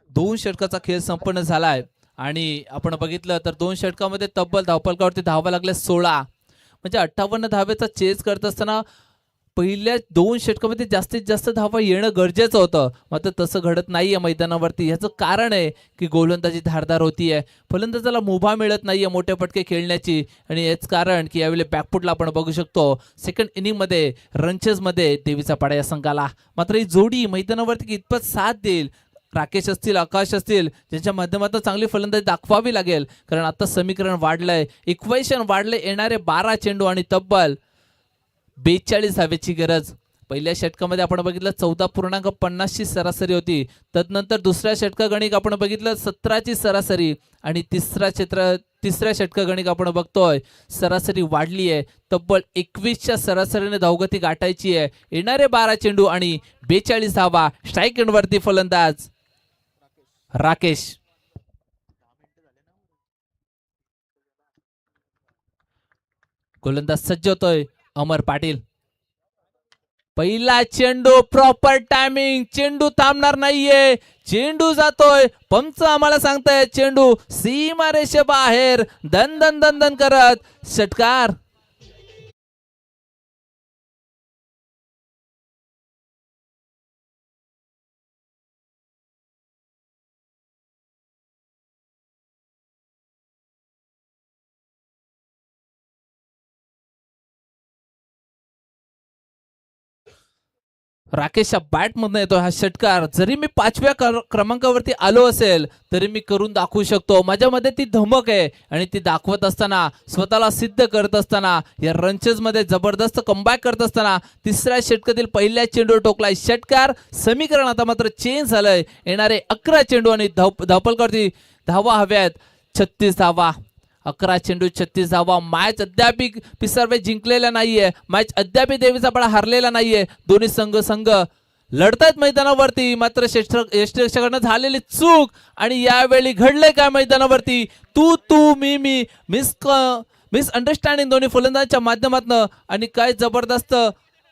दोन षटकाचा खेळ संपन्न झालाय आणि आपण बघितलं तर 2 षटकामध्ये तब्बल धावपलकावरती धावा लागल्या 16. म्हणजे 58 धावेचा चेस करत असताना पहिल्या 2 षटकामध्ये जास्तीत जास्त धावा येणं गरजेचं होतं. मात्र तसं घडत नाहीये मैदानावरती. याचं कारण आहे की गोलंदाजी धारदार होतीये. फलंदाजाला मुभा मिळत नाहीये मोठे फटके खेळण्याची आणि हेच कारण की यावेळी बॅकफुटला आपण बघू शकतो सेकंड इनिंगमध्ये रंचेसमध्ये देवीचा पाडा या संघाला. मात्र ही जोडी मैदानावरती कितपत साथ देईल, राकेश असतील, आकाश असतील, ज्यांच्या माध्यमातून चांगली फलंदाजी दाखवावी लागेल. कारण आता समीकरण वाढलंय, इक्वेशन वाढले. येणारे 12 चेंडू आणि तब्बल 42 धावेची गरज. पहिल्या षटकामध्ये आपण बघितलं 14.50 ची सरासरी होती. तदनंतर दुसऱ्या षटकागणिक आपण बघितलं 17 ची सरासरी आणि तिसऱ्या षटकागणिक आपण बघतोय सरासरी वाढली आहे. तब्बल 21च्या सरासरीने धावगती गाठायची आहे. येणारे 12 चेंडू आणि 42 धावा. स्ट्राईक एंडवरती फलंदाज राकेश. गोलंदाज सज्ज होतोय अमर पाटील. पहिला चेंडू, प्रॉपर टायमिंग. चेंडू थांबणार नाहीये, चेंडू जातोय. पंच आम्हाला सांगताय चेंडू सीमारेषे बाहेर दन दन दन दन करत षटकार. राकेशच्या बॅटमधून येतो हा षटकार. जरी मी 5व्या क्रमांकावरती आलो असेल तरी मी करून दाखवू शकतो. माझ्यामध्ये ती धमक आहे आणि ती दाखवत असताना, स्वतःला सिद्ध करत असताना, या रनचेस मध्ये जबरदस्त कमबॅक करत असताना 3ऱ्या षटकातील पहिल्या चेंडू टोकलाय षटकार. समीकरण आता मात्र चेंज झालंय. येणारे 11 चेंडू आणि धावपलकावरती धावा हव्यात 36 धावा. 11 चेंडू 36 धावा. मॅच अद्याप पिसारवे जिंकलेला नाहीये. मॅच अद्याप देवीचा पाडा हारलेला नाहीये. दोन्ही संघ लढतायत मैदानावरती. मात्र यष्टीरक्षकांना झालेली चूक आणि यावेळी घडले काय मैदानावरती, तू मी मिसअंडरस्टँडिंग दोन्ही फलंदाजांच्या माध्यमातून आणि काय जबरदस्त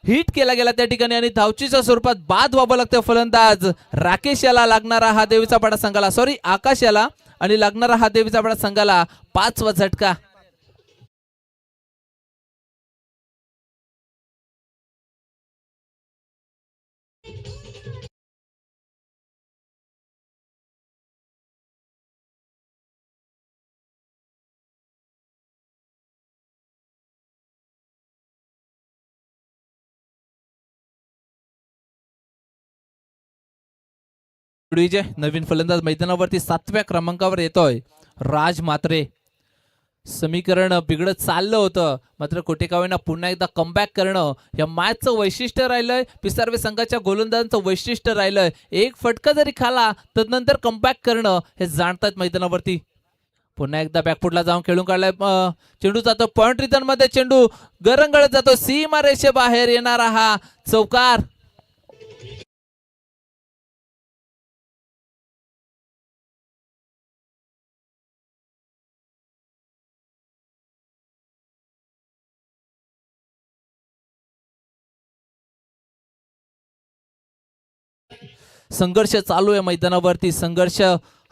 हिट केला गेला त्या ठिकाणी आणि धावचीच्या स्वरूपात बाद व्हावं लागतं. फलंदाज राकेश याला लागणारा हा देवीचा पाडा संघाला, सॉरी आकाश याला आणि लागणारा हा देवीचा पाडा संघाला 5वा झटका. विजय नवीन फलंदाज मैदानावरती 7व्या क्रमांकावर येतोय राज म्हात्रे. समीकरण बिघडत चाललं होतं, मात्र कुठे का होईना पुन्हा एकदा कमबॅक करणं या मॅचचं वैशिष्ट्य राहिलंय. पिसारवे संघाच्या गोलंदाजांचं वैशिष्ट्य राहिलंय. एक फटका जरी खाला तर नंतर कमबॅक करणं हे जाणतात मैदानावरती. पुन्हा एकदा बॅकफुटला जाऊन खेळून काढलाय. चेंडू जातो पॉइंट रिटर्न मध्ये, चेंडू गरंगळत जातो सीमारेषे बाहेर. येणारा हा चौकार. संघर्ष चालू आहे मैदानावरती. संघर्ष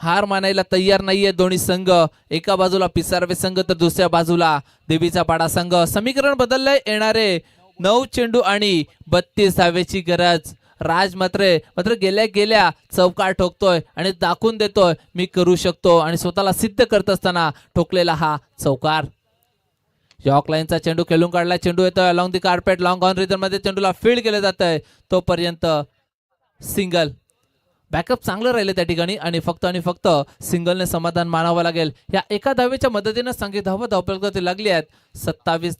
हार मानायला तयार नाहीये दोन्ही संघ. एका बाजूला पिसारवे संघ तर दुसऱ्या बाजूला देवीचा पाडा संघ. समीकरण बदललंय. येणारे 9 चेंडू आणि 32 धावेची गरज. राज मात्र गेल्या गेल्या चौकार ठोकतोय आणि दाखवून देतोय मी करू शकतो आणि स्वतःला सिद्ध करत असताना ठोकलेला हा चौकार. यॉर्क लाईनचा चेंडू खेळून काढला. चेंडू येतोय along the carpet long on rhythm मध्ये चेंडूला फील्ड केलं जात आहे. तोपर्यंत सिंगल. बॅकअप चांगलं राहिलं त्या ठिकाणी आणि फक्त सिंगलने समाधान मानावं लागेल. या एका धावेच्या मदतीनं संगीत धावा धावपलकावरती लागली आहेत. 27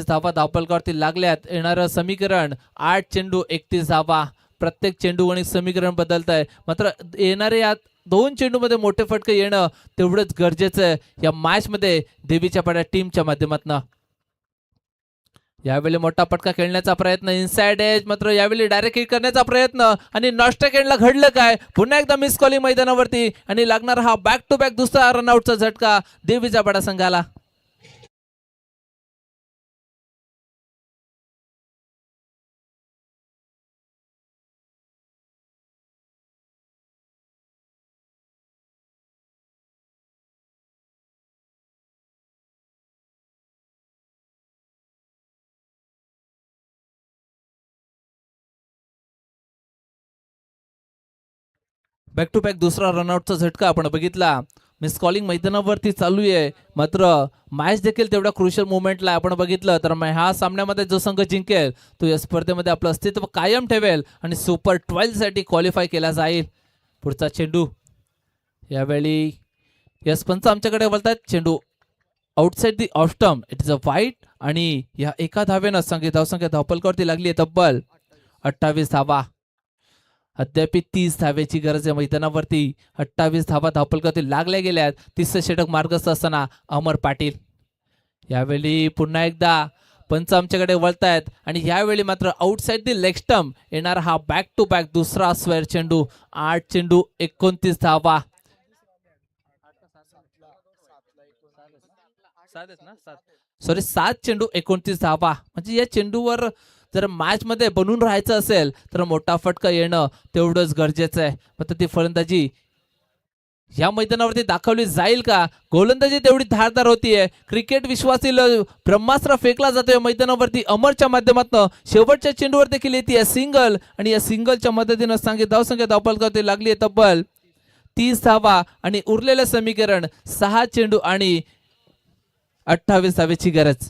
धावा धावपलकावरती लागल्यात. येणारं समीकरण 8 चेंडू 31 धावा. प्रत्येक चेंडू गणित समीकरण बदलत आहे. मात्र येणारे या 2 चेंडूमध्ये मोठे फटके येणं तेवढंच गरजेचं आहे या मॅच मध्ये देवीच्या पाड्या टीमच्या माध्यमातून. यावेळी मोठा पटका खेळण्याचा प्रयत्न इनसाइड एज. मात्र यावेळी डायरेक्ट हिट करण्याचा प्रयत्न आणि नॉस्टॅकेंडला घडलं काय. पुन्हा एकदा मिस कॉलिंग मैदानावरती आणि लागणार हा बॅक टू बॅक दुसरा रनआउटचा झटका देवीच्या पाडा संघाला. बॅक टू बॅक दुसरा रनआउटचा झटका आपण बघितला. मिस कॉलिंग मैदानावरती चालू आहे. मात्र मॅच देखील तेवढ्या क्रुशियल मोमेंटला आपण बघितलं तर ह्या सामन्यामध्ये जो संघ जिंकेल तो या स्पर्धेमध्ये आपलं अस्तित्व कायम ठेवेल आणि सुपर 12 साठी क्वालिफाय केला जाईल. पुढचा चेंडू यावेळी यस पंच आमच्याकडे बोलतात. चेंडू outside the off stump. It is a वाईट आणि या एका धावेनं धावसंख्या धावपलकावरती लागली आहे तब्बल 28 धावा. अद्याप 30 धावेची गरज आहे मैदानावरती. 28 धावा धावपलकावरती लागल्या गेल्यात. तिसरं षटक मार्गस्थ असताना अमर पाटील. यावेळी पुन्हा एकदा पंच आमच्याकडे वळतायत आणि यावेळी मात्र आउटसाइड दी लेग स्टंप येणार हा बॅक टू बॅक दुसरा स्क्वेअर चेंडू. 8 चेंडू 29 धावा. सॉरी 7 चेंडू 29 धावा. म्हणजे या चेंडूवर जर मॅच मध्ये बनून राहायचं असेल तर मोठा फटका येणं तेवढंच गरजेचं आहे. मात्र ती फलंदाजी या मैदानावरती दाखवली जाईल का. गोलंदाजी तेवढी धारदार होतीये. क्रिकेट विश्वातील ब्रह्मास्त्र फेकला जातोय मैदानावरती अमरच्या माध्यमातून. शेवटच्या चेंडूवर देखील येते सिंगल आणि या सिंगलच्या मदतीनं धावसंख्या धावपलकावरती लागली आहे तब्बल 30 धावा आणि उरलेलं समीकरण 6 चेंडू आणि 28 धावेची गरज.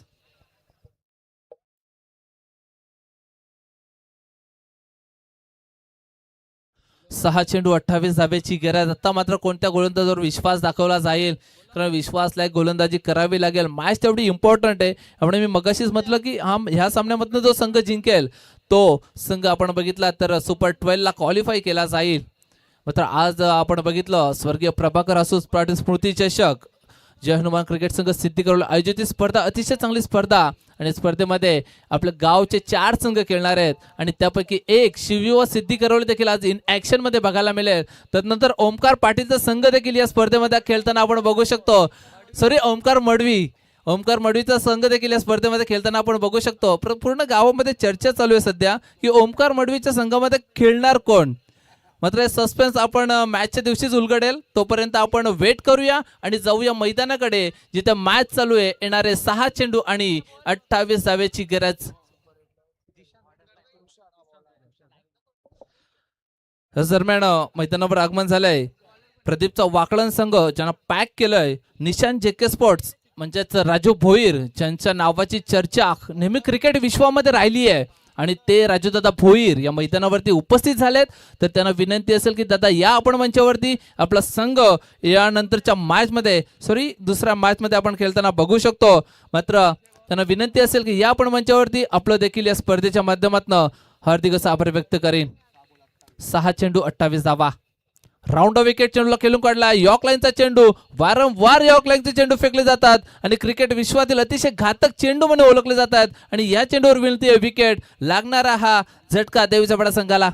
6 चेंडू 28 धावेची गरज. आता मात्र कोणत्या गोलंदाजावर विश्वास दाखवला जाईल कारण विश्वासलायक गोलंदाजी करावी लागेल. मॅच तेवढी इम्पॉर्टंट आहे. आपण मी मगाशीच म्हटलं की ह्या सामन्यामधनं जो संघ जिंकेल तो संघ आपण बघितला तर सुपर 12 ला क्वालिफाय केला जाईल. मात्र आज आपण बघितलं स्वर्गीय प्रभाकर आसूस पाटील स्मृती चषक जय हनुमान क्रिकेट संघ सिद्धिकरोली आयोजित स्पर्धा अतिशय चांगली स्पर्धा आणि स्पर्धेमध्ये आपल्या गावचे 4 संघ खेळणार आहेत आणि त्यापैकी एक शिवयुवा सिद्धिकरोली देखील आज इन ऍक्शन मध्ये बघायला मिळेल. त्यानंतर ओमकार पाटीलचा संघ देखील या स्पर्धेमध्ये खेळताना आपण बघू शकतो. सॉरी ओमकार मडवीचा संघ देखील या स्पर्धेमध्ये खेळताना आपण बघू शकतो. पूर्ण गावामध्ये चर्चा चालू आहे सध्या की ओमकार मडवीच्या संघामध्ये खेळणार कोण. मात्र सस्पेन्स आपण मॅचच्या दिवशीच उलगडेल. तोपर्यंत आपण वेट करूया आणि जाऊया मैदानाकडे जिथे मॅच चालू आहे. येणारे 6 चेंडू आणि 28 धावेची गरज. दरम्यान मैदानावर आगमन झालंय प्रदीपचा वाकळण संघ ज्यांना पॅक केलंय निशान जेके स्पोर्ट्स म्हणजेच राजू भोईर ज्यांच्या नावाची चर्चा नेहमी क्रिकेट विश्वामध्ये राहिली आहे आणि ते राजूदादा भोईर या मैदानावरती उपस्थित झालेत. तर त्यांना विनंती असेल की दादा या आपण मंचावरती आपला संघ यानंतरच्या मॅचमध्ये दुसऱ्या मॅचमध्ये आपण खेळताना बघू शकतो. मात्र त्यांना विनंती असेल की या आपण मंचावरती आपलं देखील या स्पर्धेच्या माध्यमातून हार्दिक असा आभार व्यक्त करेन. 6 चेंडू 28 धावा. राऊंड ऑफ विकेट चेंडूला खेळून काढला. यॉर्क लाईनचा चेंडू. वारंवार यॉर्क लाईनचे चेंडू फेकले जातात आणि क्रिकेट विश्वातील अतिशय घातक चेंडू म्हणून ओळखले जातात आणि या चेंडूवर मिळते विकेट. लागणारा हा झटका देवीच्या पाडा संघाला.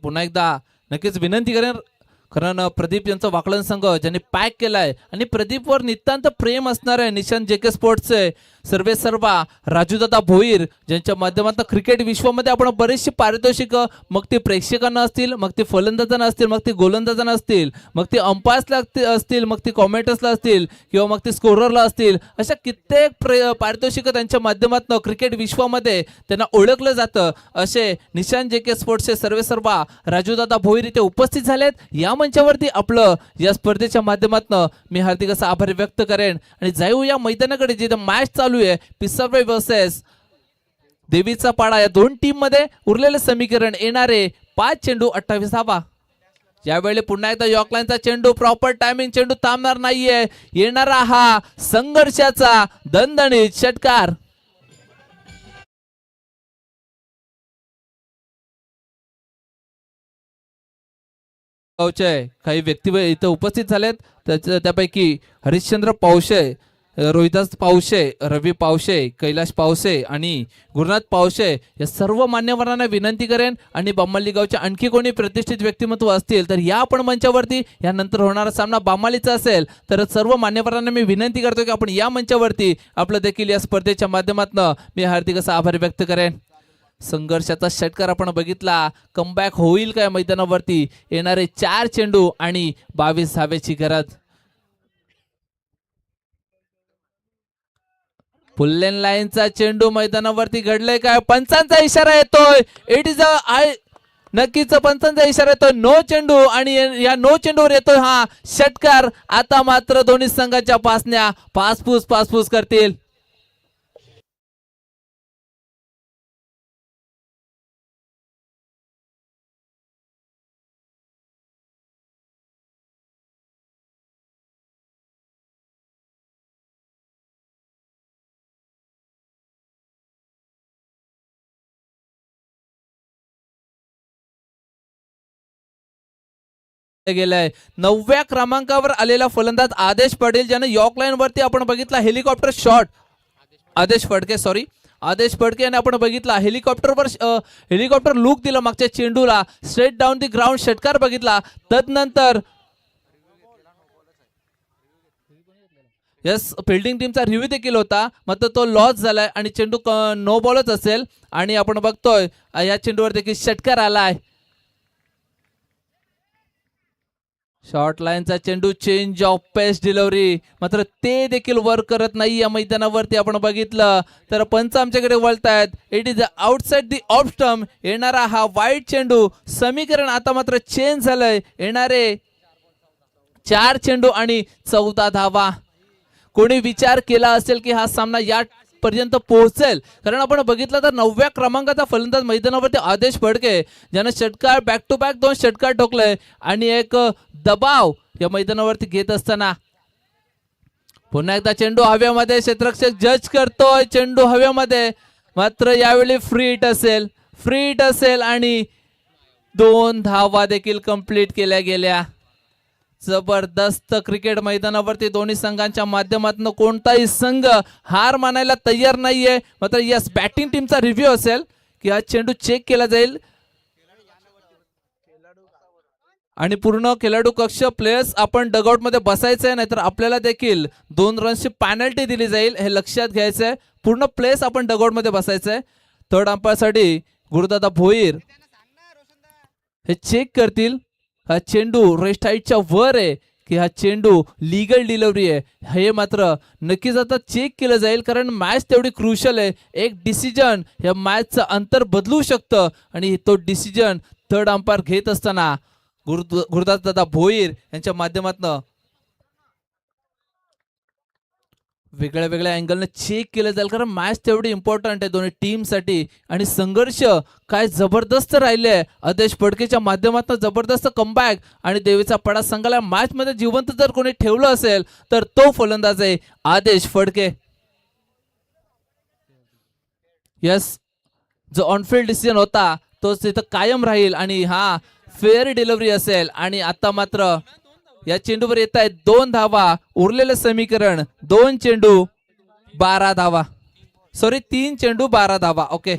पुन्हा एकदा नक्कीच विनंती करेन कारण प्रदीप यांचा वाकलन संघ ज्यांनी पॅक केलाय आणि प्रदीपवर नितांत प्रेम असणार आहे निशांत जेके स्पोर्ट्सचे सर्वे सर्वा राजूदादा भोईर ज्यांच्या माध्यमातून क्रिकेट विश्वामध्ये आपण बरेचशी पारितोषिक मग ती प्रेक्षकांना असतील, मग ती फलंदाजांना असतील, मग ती गोलंदाजांना असतील, मग ती अंपायर्सला असतील, मग ती कॉमेंटर्सला असतील किंवा मग ती स्कोररला असतील, अशा कित्येक पारितोषिक त्यांच्या माध्यमातून क्रिकेट विश्वामध्ये त्यांना ओळखलं जातं. असे निशांत जेके स्पोर्ट्सचे सर्वे सर्वा राजूदादा भोईर इथे उपस्थित झालेत. या मंचावरती आपलं या स्पर्धेच्या माध्यमातून मी हार्दिक असा आभार व्यक्त करेन आणि जाऊ या मैदानाकडे जिथे मॅच चालू आहे पिसावळे वर्सेस देवीचा पाडा. या दोन टीम मध्ये उरलेले समीकरण येणारे 5 चेंडू 28 धावा. यावेळी पुन्हा एकदा यॉर्कलाईनचा चेंडू प्रॉपर टायमिंग, चेंडू थांबणार नाहीये. येणारा हा संघर्षाचा दणदणीत षटकार. काही व्यक्ती इथं उपस्थित झालेत. त्यापैकी हरिश्चंद्र पावशे, रोहिदास पावशे, रवी पावशे, कैलाश पावशे आणि गुरुनाथ पावशे या सर्व मान्यवरांना विनंती करेन आणि बामाली गावचे आणखी कोणी प्रतिष्ठित व्यक्तिमत्व असतील तर या आपण मंचावरती यानंतर होणारा सामना बामालीचा असेल तर सर्व मान्यवरांना मी विनंती करतो की आपण या मंचावरती आपलं देखील या स्पर्धेच्या माध्यमातून मी हार्दिक असा आभार व्यक्त करेन. संघर्षाचा षटकार आपण बघितला. कमबॅक होईल काय मैदानावरती. येणारे 4 चेंडू आणि 22 धावेची गरज. फुल्लेन लाईनचा चेंडू मैदानावरती घडले काय. पंचांचा इशारा येतोय. इट इज नक्कीच पंचांचा इशारा येतोय. नो चेंडू आणि या नो चेंडूवर येतोय हा षटकार. आता मात्र दोन्ही संघाच्या पासण्या पासपूस करतील. गेलाय 9व्या क्रमांकावर आलेला फलंदाज आदेश पटेल ज्याने यॉर्कलाईन वरती आपण बघितला हेलिकॉप्टर शॉट. आदेश फडके आणि आपण बघितला हेलिकॉप्टर लुक दिला मागच्या चेंडूला. स्ट्रेट डाऊन दी ग्राउंड षटकार बघितला. तदनंतर यस फिल्डिंग टीमचा रिव्ह्यू देखील होता मात्र तो लॉस झालाय आणि चेंडू नो बॉलच असेल आणि आपण बघतोय या चेंडूवर देखील षटकार आलाय. शॉर्ट लाईनचा चेंडू चेंज ऑफ पेस डिलिव्हरी मात्र ते देखील वर्क करत नाही. या मैदानावरती आपण बघितलं तर पंच आमच्याकडे वळतायत. It is outside the off stump. येणारा हा वाईट चेंडू. समीकरण आता मात्र चेंज झालंय. येणारे 4 चेंडू आणि 14 धावा. कोणी विचार केला असेल की हा सामना या पर्यंत पोहोचेल कारण आपण बघितलं तर 9व्या क्रमांकाचा फलंदाज मैदानावरती आदेश फडके ज्याने षटकार बॅक टू बॅक 2 षटकार ठोकले आणि एक दबाव या मैदानावरती घेत असताना पुन्हा एकदा चेंडू हव्यामध्ये. क्षेत्ररक्षक जज करतोय चेंडू हव्यामध्ये मात्र यावेळी फ्री हिट असेल आणि 2 धावा देखील कंप्लीट केल्या गेल्या. जबरदस्त क्रिकेट मैदानावरती दोन्ही संघांच्या माध्यमातून कोणताही संघ हार मानायला तयार नाहीये. मात्र यस बॅटिंग टीमचा रिव्ह्यू असेल की हा चेंडू चेक केला जाईल आणि पूर्ण खेळाडू कक्ष प्लेयर्स आपण डगआउट मध्ये बसायचंय नाहीतर आपल्याला देखील 2 रन्सची पेनल्टी दिली जाईल हे लक्षात घ्यायचंय. पूर्ण प्लेयर्स आपण डगआउट मध्ये बसायचंय. थर्ड अंपायर साठी गुरुदादा भोईर हे चेक करतील हा चेंडू रेस्ट हाईटच्या वर आहे की हा चेंडू लीगल डिलिव्हरी आहे हे मात्र नक्कीच आता चेक केलं जाईल कारण मॅच तेवढी क्रुशियल आहे. एक डिसिजन या मॅचचं अंतर बदलू शकतं आणि तो डिसिजन थर्ड अंपायर घेत असताना गुरुदास दादा भोईर यांच्या माध्यमातून वेगळ्या वेगळ्या अँगलने चेक केलं जाईल कारण मॅच तेवढी इम्पॉर्टंट आहे दोन्ही टीमसाठी आणि संघर्ष काय जबरदस्त राहिले. आदेश फडकेच्या माध्यमातून जबरदस्त कमबॅक आणि देवीचा पडा संघाला मॅच मध्ये जिवंत जर कोणी ठेवलं असेल तर तो फलंदाज आहे आदेश फडके. यस जो ऑनफिल्ड डिसिजन होता तो तिथं कायम राहील आणि हा फेअर डिलिव्हरी असेल आणि आता मात्र या चेंडूवर येत आहेत 2 धावा. उरलेलं समीकरण 2 चेंडू 12 धावा. सॉरी 3 चेंडू 12 धावा. ओके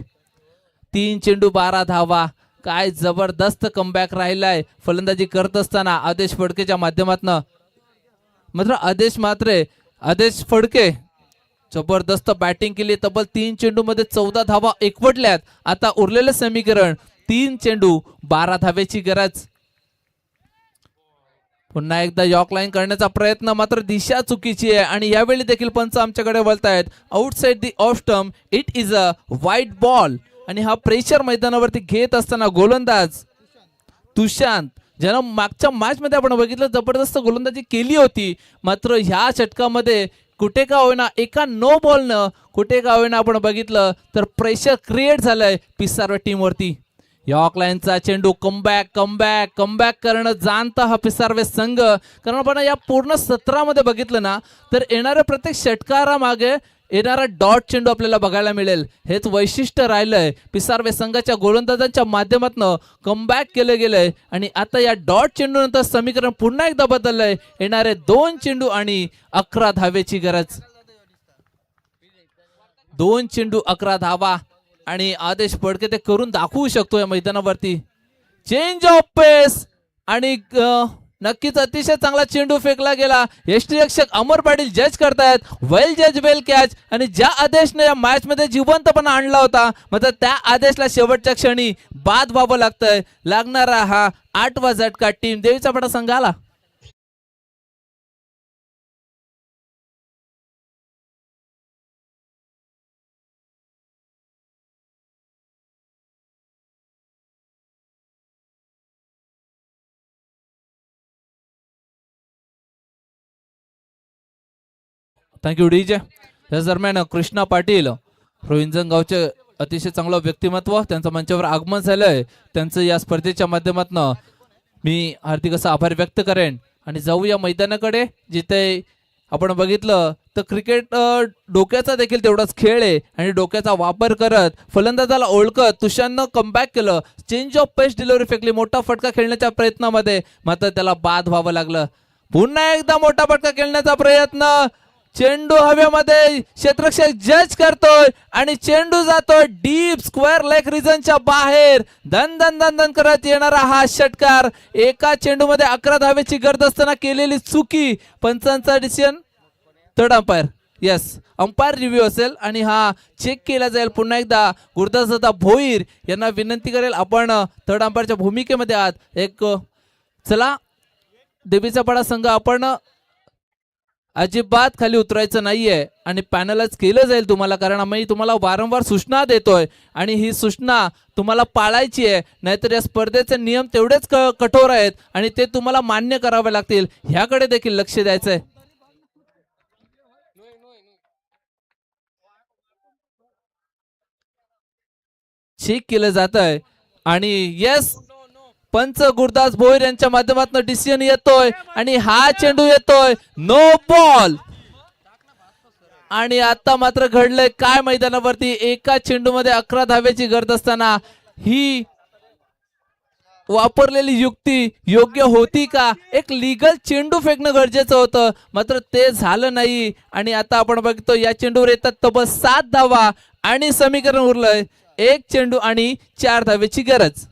3 चेंडू 12 धावा. काय जबरदस्त कमबॅक राहिलाय फलंदाजी करत असताना आदेश फडकेच्या माध्यमातून. मात्र आदेश फडके जबरदस्त बॅटिंग केली. तब्बल 3 चेंडूमध्ये 14 धावा एकवटल्यात. आता उरलेलं समीकरण 3 चेंडू 12 धावेची गरज. पुन्हा एकदा यॉक लाईन करण्याचा प्रयत्न, मात्र दिशा चुकीची आहे आणि यावेळी देखील पंच आमच्याकडे वळतायत. Outside the off stump, it is a wide ball. आणि हा प्रेशर मैदानावरती घेत असताना गोलंदाज तुषांत, ज्यानं मागच्या मॅच मध्ये आपण बघितलं जबरदस्त गोलंदाजी केली होती, मात्र ह्या षटकामध्ये कुठे का होईना एका नो बॉलनं कुठे का होईना आपण बघितलं तर प्रेशर क्रिएट झालंय पिसारवे टीमवरती. यॉक लाईनचा चेंडू कमबॅक करणं जाणता हा पिसारवे संघ. कारण आपण या पूर्ण सत्रामध्ये बघितलं ना तर येणाऱ्या प्रत्येक षटकारामागे येणारा डॉट चेंडू आपल्याला बघायला मिळेल. हेच वैशिष्ट्य राहिलंय. पिसारवे संघाच्या गोलंदाजांच्या माध्यमातून कमबॅक केलं गेलंय आणि आता या डॉट चेंडू नंतर समीकरण पुन्हा एकदा बदललंय. येणारे 2 चेंडू आणि 11 धावेची गरज. 2 चेंडू 11 धावा आणि आदेश फडके ते करून दाखवू शकतो या मैदानावरती. चेंज ऑफ पेस आणि नक्कीच अतिशय चांगला चेंडू फेकला गेला. यष्टीरक्षक अमर पाटील जज करतायत. वेल जज वेल कॅच. आणि ज्या आदेशने या मॅच मध्ये जिवंतपणा आणला होता मात्र त्या आदेशला शेवटच्या क्षणी बाद व्हावं लागतंय. लागणारा हा 8वा झटका टीम देवीचा पडा संघाला. Thank you DJ. त्याच दरम्यान कृष्णा पाटील रोहिंजन गावचे अतिशय चांगलं व्यक्तिमत्व, त्यांचं मंचावर आगमन झालंय. त्यांचं या स्पर्धेच्या माध्यमातून मी हार्दिक असा आभार व्यक्त करेन. आणि जाऊ या मैदानाकडे जिथे आपण बघितलं तर क्रिकेट डोक्याचा देखील तेवढाच खेळ आहे आणि डोक्याचा वापर करत फलंदाजाला ओळखत तुषारनं कमबॅक केलं. चेंज ऑफ पेस डिलिव्हरी फेकली मोठा फटका खेळण्याच्या प्रयत्नामध्ये, मात्र त्याला बाद व्हावं लागलं. पुन्हा एकदा मोठा फटका खेळण्याचा प्रयत्न, चेंडू हवेमध्ये, क्षेत्ररक्षक जज करतोय आणि चेंडू जातोय डीप स्क्वेअर लेग रिजनच्या बाहेर. धन धन धन धन करत येणारा हा षटकार. एका चेंडू मध्ये 11 धावेची गरज असताना केलेली चुकी. पंचांचा decision third umpire, yes umpire review असेल आणि हा चेक केला जाईल. पुन्हा एकदा गुरुदासदादा भोईर यांना विनंती करेल, आपण थर्ड अंपायरच्या भूमिकेमध्ये आहात. एक चला देवीचा पाडा संघ, आपण अजिबात खाली उतरायचं नाहीये आणि पॅनलाइज केलं जाईल तुम्हाला, कारण आम्ही तुम्हाला वारंवार सूचना देतोय आणि ही सूचना तुम्हाला पाळायची आहे. नाहीतर या स्पर्धेचे नियम तेवढेच कठोर आहेत आणि ते तुम्हाला मान्य करावे लागतील. ह्याकडे देखील लक्ष द्यायचंय. चेक केलं जात आहे आणि येस पंच गुरुदास भोईर यांच्या माध्यमातून डिसिजन येतोय आणि हा चेंडू येतोय नो बॉल. आणि आता मात्र घडलंय काय मैदानावरती, एका चेंडू मध्ये 11 धावेची गरज असताना ही वापरलेली युक्ती योग्य होती का? एक लीगल चेंडू फेकणं गरजेचं होतं, मात्र ते झालं नाही. आणि आता आपण बघतो या चेंडूवर येतात तब्बल 7 धावा आणि समीकरण उरलंय 1 चेंडू आणि 4 धावेची गरज.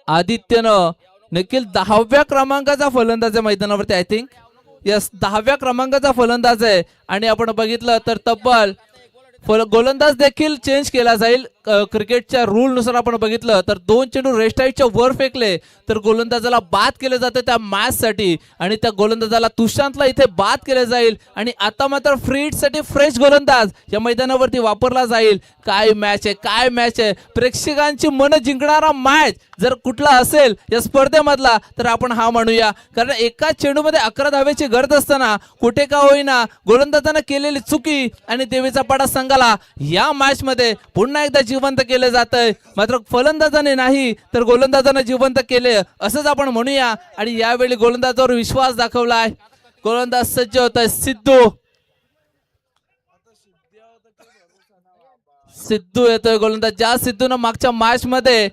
आदित्यनं निखिल 10व्या क्रमांकाचा फलंदाज आहे मैदानावरती. आय थिंक यस 10व्या क्रमांकाचा फलंदाज आहे. आणि आपण बघितलं तर तब्बल गोलंदाज देखील चेंज केला जाईल. क्रिकेटच्या रूल नुसार आपण बघितलं तर 2 चेंडू रेस्टाईटच्या वर फेकले तर गोलंदाजाला बाद केलं जातं त्या मॅच साठी आणि त्या गोलंदाजाला तुषांतला इथे बाद केलं जाईल. आणि आता मात्र फ्री हिट साठी फ्रेश गोलंदाज या मैदानावरती वापरला जाईल. काय मॅच आहे, काय मॅच आहे. प्रेक्षकांची मन जिंकणारा मॅच जर कुठला असेल या स्पर्धेमधला तर आपण हा म्हणूया, कारण एका चेंडूमध्ये 11 धावेची गरज असताना कुठे का होईना गोलंदाजानं केलेली चुकी आणि देवीचा पाडा संघाला या मॅच मध्ये पुन्हा एकदा जिवंत केलं जातंय. मात्र फलंदाजाने नाही तर गोलंदाजानं जिवंत केले असंच आपण म्हणूया. आणि यावेळी गोलंदाजावर विश्वास दाखवलाय. गोलंदाज सज्ज होत आहे. सिद्धू येतोय गोलंदाज. ज्या सिद्धूनं मागच्या मॅच मध्ये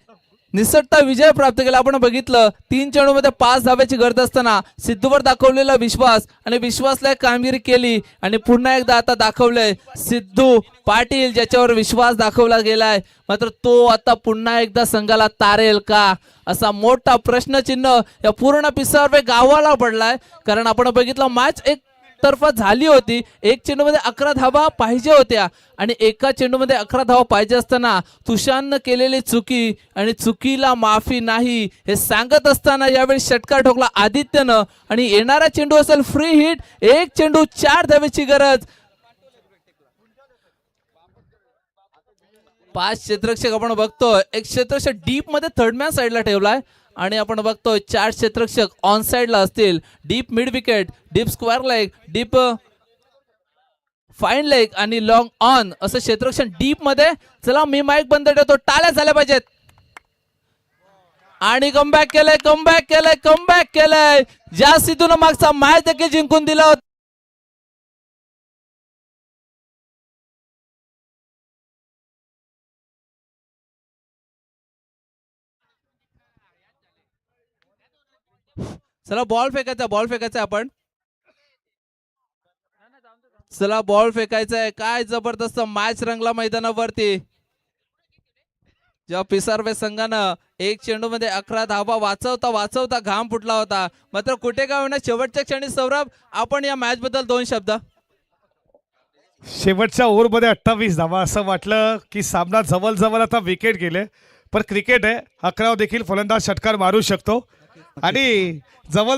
निसटता विजय प्राप्त केला. आपण बघितलं 3 चेंडूमध्ये 5 धाब्याची गरज असताना सिद्धूवर दाखवलेला विश्वास आणि विश्वासला कामगिरी केली आणि पुन्हा एकदा आता दाखवलंय सिद्धू पाटील ज्याच्यावर विश्वास दाखवला गेलाय. मात्र तो आता पुन्हा एकदा संघाला तारेल का असा मोठा प्रश्नचिन्ह या पूर्ण पिसावरवे गावाला पडलाय. कारण आपण बघितलं मॅच एक तर्फा झाली होती. एक चेंडूमध्ये 11 धावा पाहिजे होत्या आणि एका चेंडूमध्ये 11 धावा पाहिजे असताना तुषारनं केलेली चुकी आणि चुकीला माफी नाही हे सांगत असताना यावेळी षटकार ठोकला आदित्यनं आणि येणारा चेंडू असेल फ्री हिट. एक चेंडू 4 धावेची गरज. 5 क्षेत्ररक्षक आपण बघतोय. एक क्षेत्ररक्षक डीप मध्ये थर्डमॅन साईडला ठेवलाय आणि आपण बघतोय 4 क्षेत्ररक्षक ऑन साइडला असतील. Deep mid wicket, deep square leg, deep fine leg आणि लॉंग ऑन असं क्षेत्ररक्षण डीप मध्ये. चला मी माईक बंद ठेवतो. टाळ्या झाल्या पाहिजेत. आणि कमबॅक केलंय, कमबॅक केलंय, कमबॅक केलंय. ज्या सिद्धून मागचा मॅच देखील जिंकून दिला होता. चला बॉल फेकायचा आपण. चला बॉल फेकायचा आहे. काय जबरदस्त मॅच रंगला मैदानावरती. जेव्हा पिसारवे संघानं एक चेंडू मध्ये 11 धावा वाचवता घाम फुटला होता. मात्र कुठे काय होणार शेवटच्या क्षणी. सौरभ आपण या मॅच बद्दल 2 शब्द. शेवटच्या ओव्हरमध्ये 28 धावा. असं वाटलं की सामना जवळ आता विकेट गेले, पण क्रिकेट आहे. 11 देखील फलंदाज षटकार मारू शकतो आणि जवळ